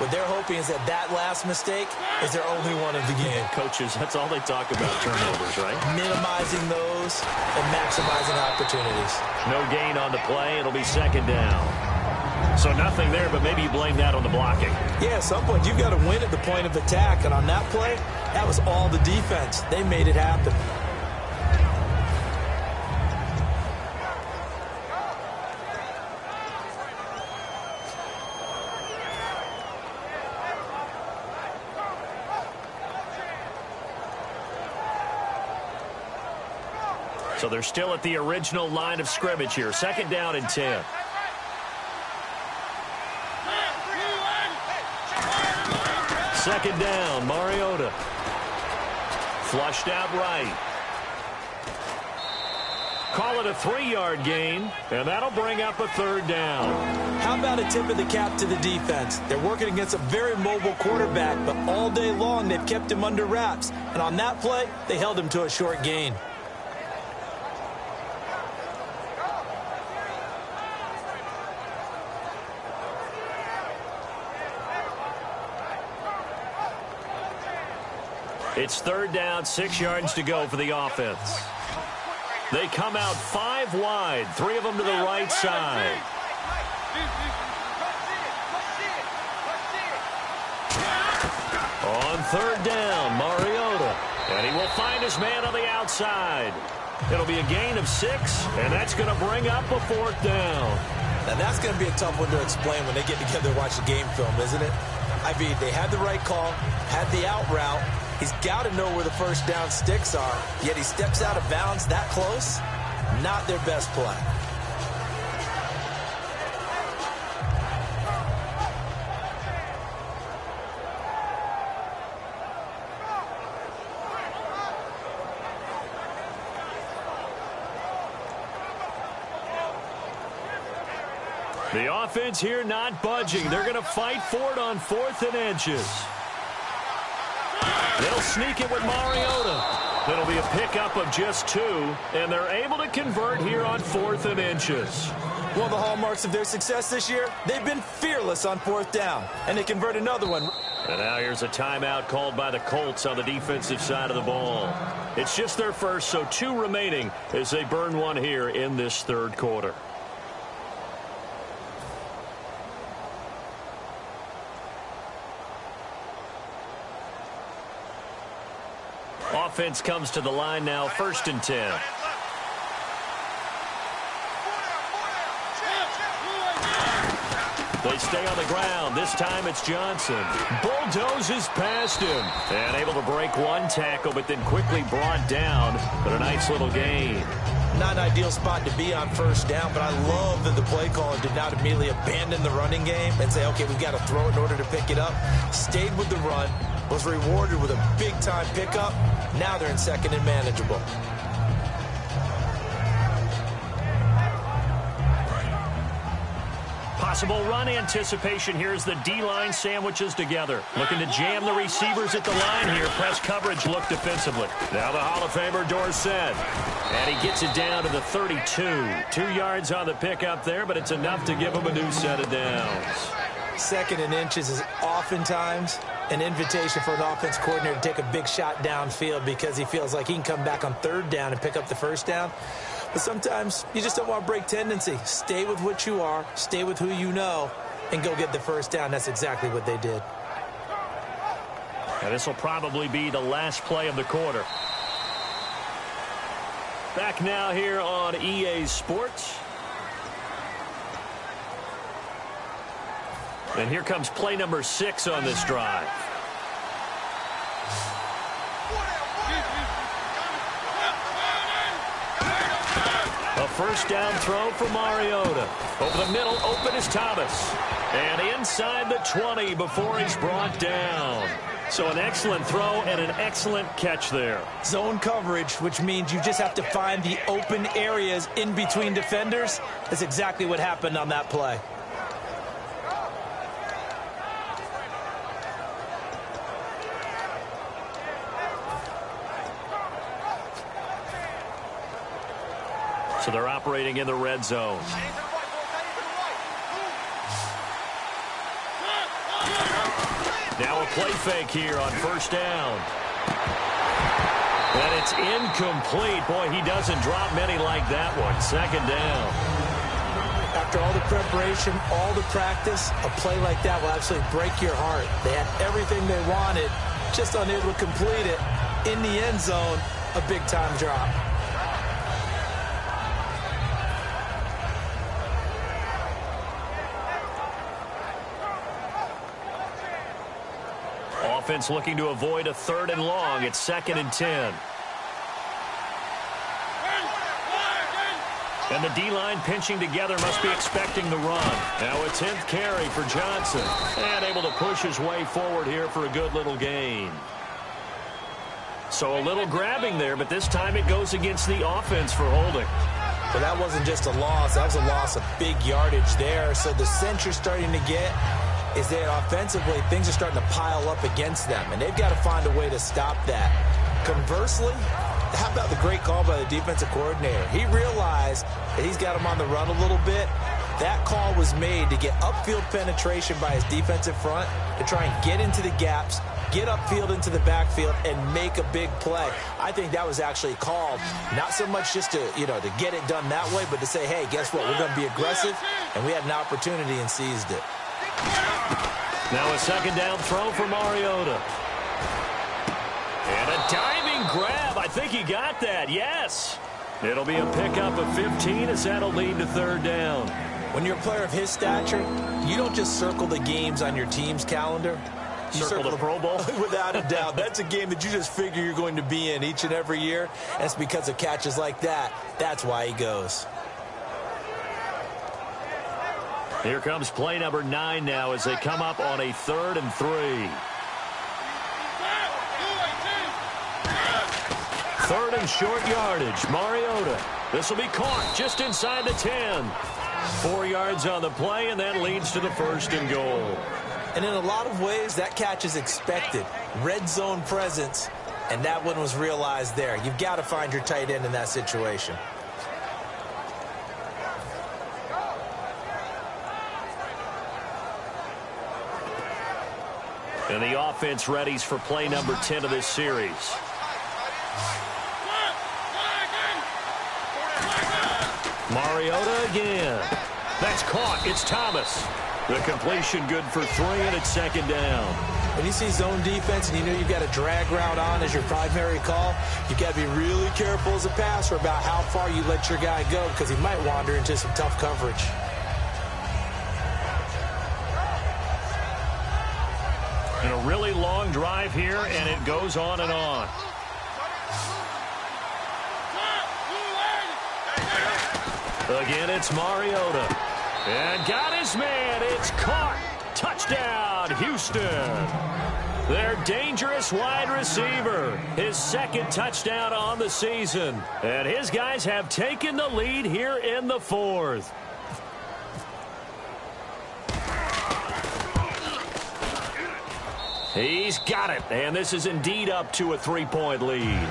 What they're hoping is that last mistake is their only one of the game. Coaches, that's all they talk about, turnovers, right? Minimizing those and maximizing opportunities. No gain on the play. It'll be second down. So nothing there, but maybe you blame that on the blocking. Yeah, at some point you've got to win at the point of attack. And on that play, that was all the defense. They made it happen. So they're still at the original line of scrimmage here. Second down and 10. Second down, Mariota. Flushed out right. call it a 3-yard gain, and that'll bring up a 3rd down. How about a tip of the cap to the defense? They're working against a very mobile quarterback, but all day long they've kept him under wraps. And on that play, they held him to a short gain. It's 3rd down, 6 yards to go for the offense. They come out 5 wide, 3 of them to the right side. On 3rd down, Mariota. And he will find his man on the outside. It'll be a gain of 6, and that's going to bring up a 4th down. Now, that's going to be a tough one to explain when they get together and watch the game film, isn't it? I mean, they had the right call, had the out route. He's got to know where the 1st down sticks are, yet he steps out of bounds that close. Not their best play. The offense here not budging. They're going to fight for it on 4th and inches. They'll sneak it with Mariota. It'll be a pickup of just 2, and they're able to convert here on 4th and inches. One of the hallmarks of their success this year, they've been fearless on 4th down, and they convert another one. And now here's a timeout called by the Colts on the defensive side of the ball. It's just their first, so 2 remaining as they burn one here in this 3rd quarter. Offense comes to the line now, 1st and 10. They stay on the ground. This time it's Johnson. Bulldozes past him. And able to break one tackle, but then quickly brought down. But a nice little gain. Not an ideal spot to be on 1st down, but I love that the play caller did not immediately abandon the running game and say, okay, we've got to throw it in order to pick it up. Stayed with the run, was rewarded with a big-time pickup. Now they're in 2nd and manageable. Possible run anticipation here as the D-line sandwiches together. Looking to jam the receivers at the line here. Press coverage look defensively. Now the Hall of Famer Dorsett. And he gets it down to the 32. 2 yards on the pickup there, but it's enough to give him a new set of downs. 2nd and inches is oftentimes an invitation for an offense coordinator to take a big shot downfield because he feels like he can come back on 3rd down and pick up the 1st down. But sometimes you just don't want to break tendency. Stay with what you are, stay with who you know, and go get the 1st down. That's exactly what they did. And this will probably be the last play of the quarter. Back now here on EA Sports. And here comes play number 6 on this drive. A 1st down throw for Mariota. Over the middle, open is Thomas. And inside the 20 before he's brought down. So an excellent throw and an excellent catch there. Zone coverage, which means you just have to find the open areas in between defenders. That's exactly what happened on that play. So they're operating in the red zone. Now a play fake here on 1st down. And it's incomplete. Boy, he doesn't drop many like that one. 2nd down. After all the preparation, all the practice, a play like that will absolutely break your heart. They had everything they wanted, just unable to complete it. In the end zone, a big-time drop. Offense looking to avoid a 3rd and long. It's 2nd and 10. And the D-line pinching together must be expecting the run. Now a 10th carry for Johnson. And able to push his way forward here for a good little gain. So a little grabbing there, but this time it goes against the offense for holding. But that wasn't just a loss. That was a loss of big yardage there. So the sense you're starting to get is that offensively, things are starting to pile up against them, and they've got to find a way to stop that. Conversely, how about the great call by the defensive coordinator? He realized that he's got him on the run a little bit. That call was made to get upfield penetration by his defensive front to try and get into the gaps, get upfield into the backfield, and make a big play. I think that was actually called not so much just to, to get it done that way, but to say, hey, guess what? We're going to be aggressive, and we had an opportunity and seized it. Now a second down throw for Mariota. And a diving grab. I think he got that, yes. It'll be a pickup of 15 as that'll lead to third down. When you're a player of his stature, you don't just circle the games on your team's calendar. You circle the Pro Bowl? Without a doubt. That's a game that you just figure you're going to be in each and every year. And it's because of catches like that. That's why he goes. Here comes play number 9 now as they come up on a 3rd and 3. 3rd and short yardage. Mariota. This will be caught just inside the 10. 4 yards on the play, and that leads to the 1st and goal. And in a lot of ways, that catch is expected. Red zone presence, and that one was realized there. You've got to find your tight end in that situation. And the offense readies for play number 10 of this series. Mariota again. That's caught. It's Thomas. The completion good for 3, and it's 2nd down. When you see zone defense and you know you've got a drag route on as your primary call, you've got to be really careful as a passer about how far you let your guy go because he might wander into some tough coverage. And a really long drive here, and it goes on and on. Again, it's Mariota. And got his man. It's caught. Touchdown, Houston. Their dangerous wide receiver. His 2nd touchdown on the season. And his guys have taken the lead here in the 4th. He's got it. And this is indeed up to a 3-point lead.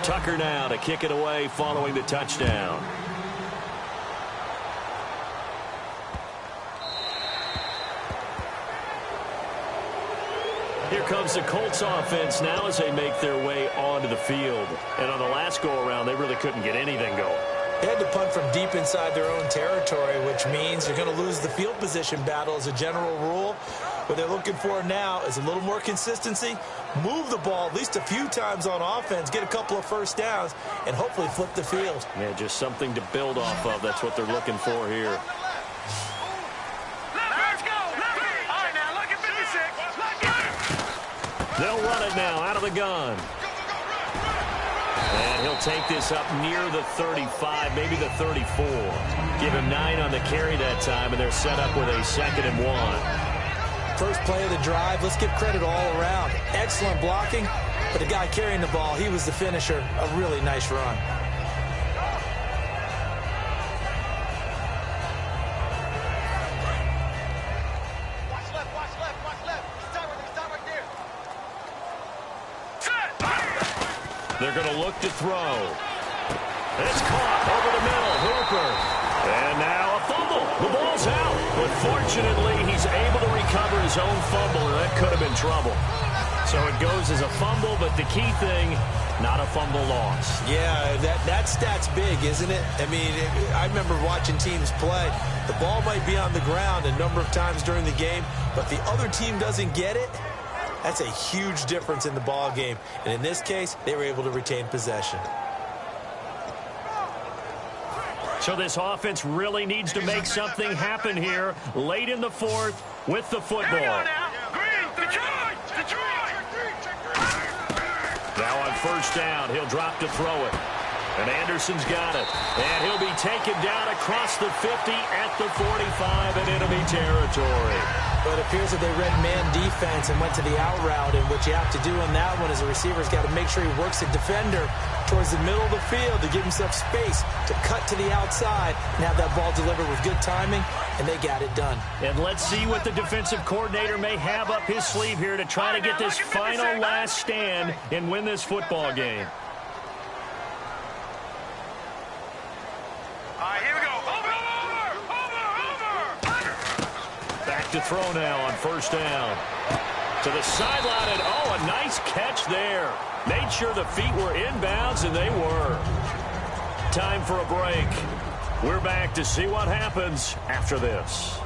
Tucker now to kick it away following the touchdown. Here comes the Colts offense now as they make their way onto the field. And on the last go-around, they really couldn't get anything going. They had to punt from deep inside their own territory, which means they're going to lose the field position battle as a general rule. What they're looking for now is a little more consistency, move the ball at least a few times on offense, get a couple of first downs, and hopefully flip the field. Yeah, just something to build off of. That's what they're looking for here. Let's go! All right, now, look at 56. They'll run it now out of the gun. And he'll take this up near the 35, maybe the 34. Give him 9 on the carry that time, and they're set up with a 2nd and 1. First play of the drive, let's give credit all around. Excellent blocking, but the guy carrying the ball, he was the finisher. A really nice run. Watch left. Stop right there. They're going to look to throw. It's caught over the middle. Hooper. And now a fumble. The ball's out. But fortunately, he's able to recover his own fumble, and that could have been trouble. So it goes as a fumble, but the key thing, not a fumble loss. Yeah, that stat's big, isn't it? I mean, I remember watching teams play. The ball might be on the ground a number of times during the game, but the other team doesn't get it. That's a huge difference in the ball game. And in this case, they were able to retain possession. So this offense really needs to make something happen here late in the 4th with the football. Now on 1st down, he'll drop to throw it. And Anderson's got it. And he'll be taken down across the 50 at the 45 in enemy territory. But it appears that they read man defense and went to the out route. And what you have to do on that one is the receiver's got to make sure he works the defender towards the middle of the field to give himself space to cut to the outside and have that ball delivered with good timing, and they got it done. And let's see what the defensive coordinator may have up his sleeve here to try to get this final last stand and win this football game. All right, here we go. Over. Back to throw now on first down. To the sideline, and oh, a nice catch there. Made sure the feet were inbounds, and they were. Time for a break. We're back to see what happens after this.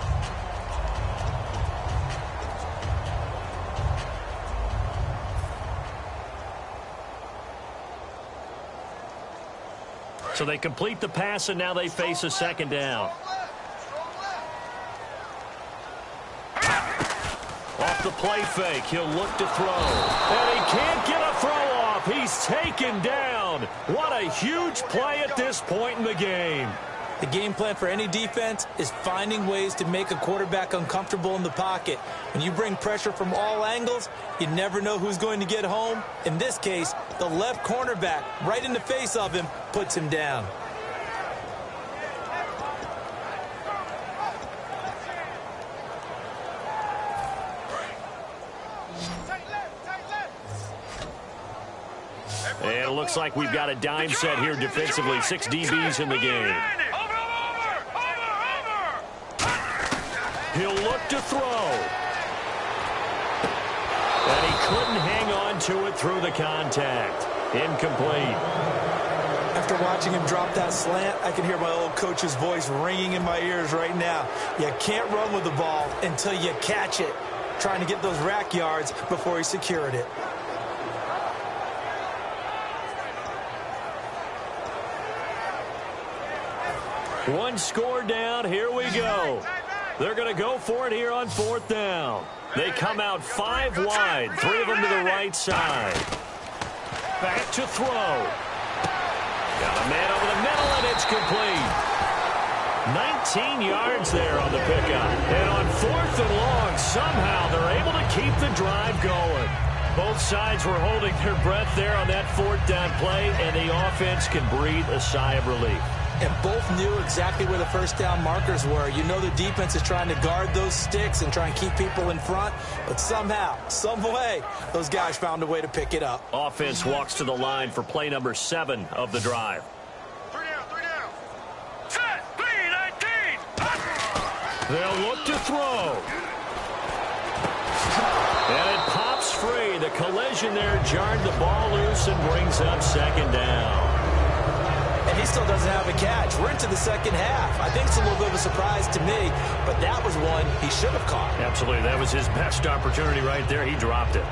So they complete the pass, and now they face a second down. Off the play fake, he'll look to throw. And he can't get a throw off. He's taken down. What a huge play at this point in the game. The game plan for any defense is finding ways to make a quarterback uncomfortable in the pocket. When you bring pressure from all angles, you never know who's going to get home. In this case, the left cornerback, right in the face of him, puts him down. And it looks like we've got a dime set here defensively. 6 DBs in the game. He'll look to throw. And he couldn't hang on to it through the contact. Incomplete. After watching him drop that slant, I can hear my old coach's voice ringing in my ears right now. You can't run with the ball until you catch it. Trying to get those rack yards before he secured it. One score down. Here we go. They're going to go for it here on fourth down. They come out 5 wide, 3 of them to the right side. Back to throw. Got a man over the middle, and it's complete. 19 yards there on the pickup. And on 4th and long, somehow they're able to keep the drive going. Both sides were holding their breath there on that 4th down play, and the offense can breathe a sigh of relief. And both knew exactly where the first down markers were. You know the defense is trying to guard those sticks and try and keep people in front. But somehow, some way, those guys found a way to pick it up. Offense walks to the line for play number 7 of the drive. 3 down. Set. 3-19. They'll look to throw. And it pops free. The collision there jarred the ball loose and brings up second down. And he still doesn't have a catch. We're into the second half. I think it's a little bit of a surprise to me, but that was one he should have caught. Absolutely. That was his best opportunity right there. He dropped it.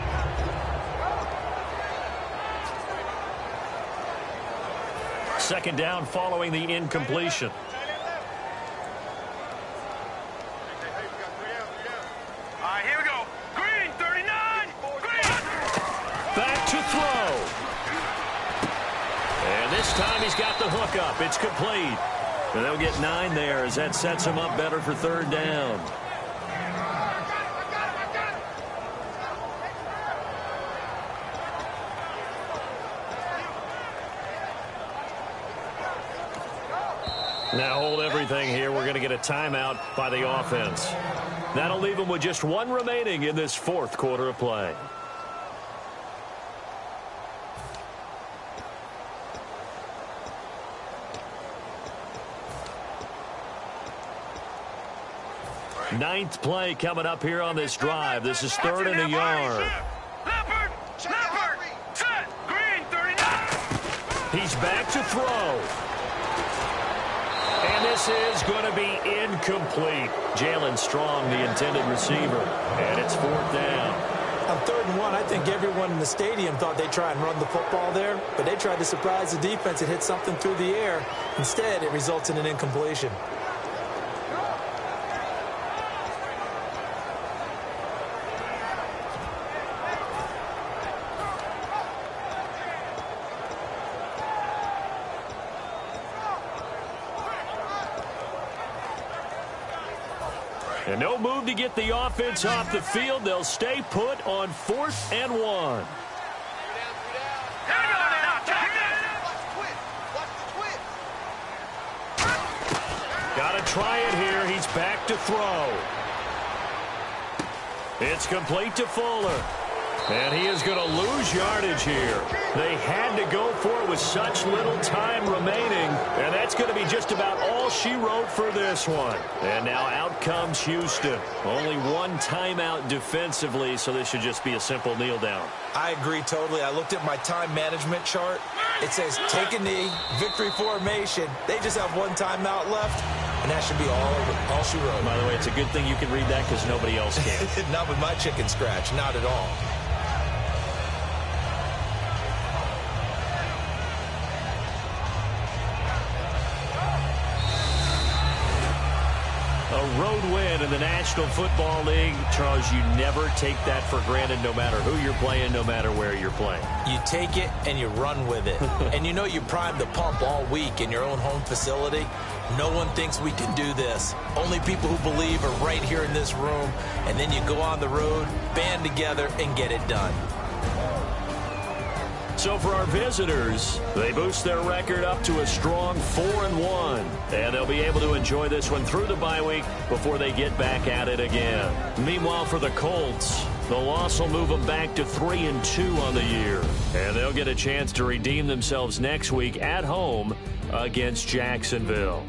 Second down following the incompletion. All right, here we go. Green, 39. Green. Back to throw. And this time he's got the hook up. It's complete. And they'll get 9 there as that sets him up better for third down. Now hold everything here. We're going to get a timeout by the offense. That'll leave them with just 1 remaining in this 4th quarter of play. Ninth play coming up here on this drive. This is 3rd and a yard. Leopard, set, Green, 39. He's back to throw. And this is going to be incomplete. Jalen Strong, the intended receiver. And it's 4th down. On 3rd and 1, I think everyone in the stadium thought they'd try and run the football there, but they tried to surprise the defense and hit something through the air. Instead, it results in an incompletion. And no move to get the offense off the field. They'll stay put on 4th and 1. Got to try it here. He's back to throw. It's complete to Fuller. And he is going to lose yardage here. They had to go for it with such little time remaining. And that's going to be just about all she wrote for this one. And now out comes Houston. Only one timeout defensively, so this should just be a simple kneel down. I agree totally. I looked at my time management chart. It says take a knee, victory formation. They just have one timeout left. And that should be all she wrote. By the way, it's a good thing you can read that because nobody else can. Not with my chicken scratch. Not at all. A road win in the National Football League. Charles, you never take that for granted no matter who you're playing, no matter where you're playing. You take it and you run with it. And you know you primed the pump all week in your own home facility. No one thinks we can do this. Only people who believe are right here in this room. And then you go on the road, band together, and get it done. So for our visitors, they boost their record up to a strong 4-1. And they'll be able to enjoy this one through the bye week before they get back at it again. Meanwhile, for the Colts, the loss will move them back to 3-2 on the year. And they'll get a chance to redeem themselves next week at home against Jacksonville.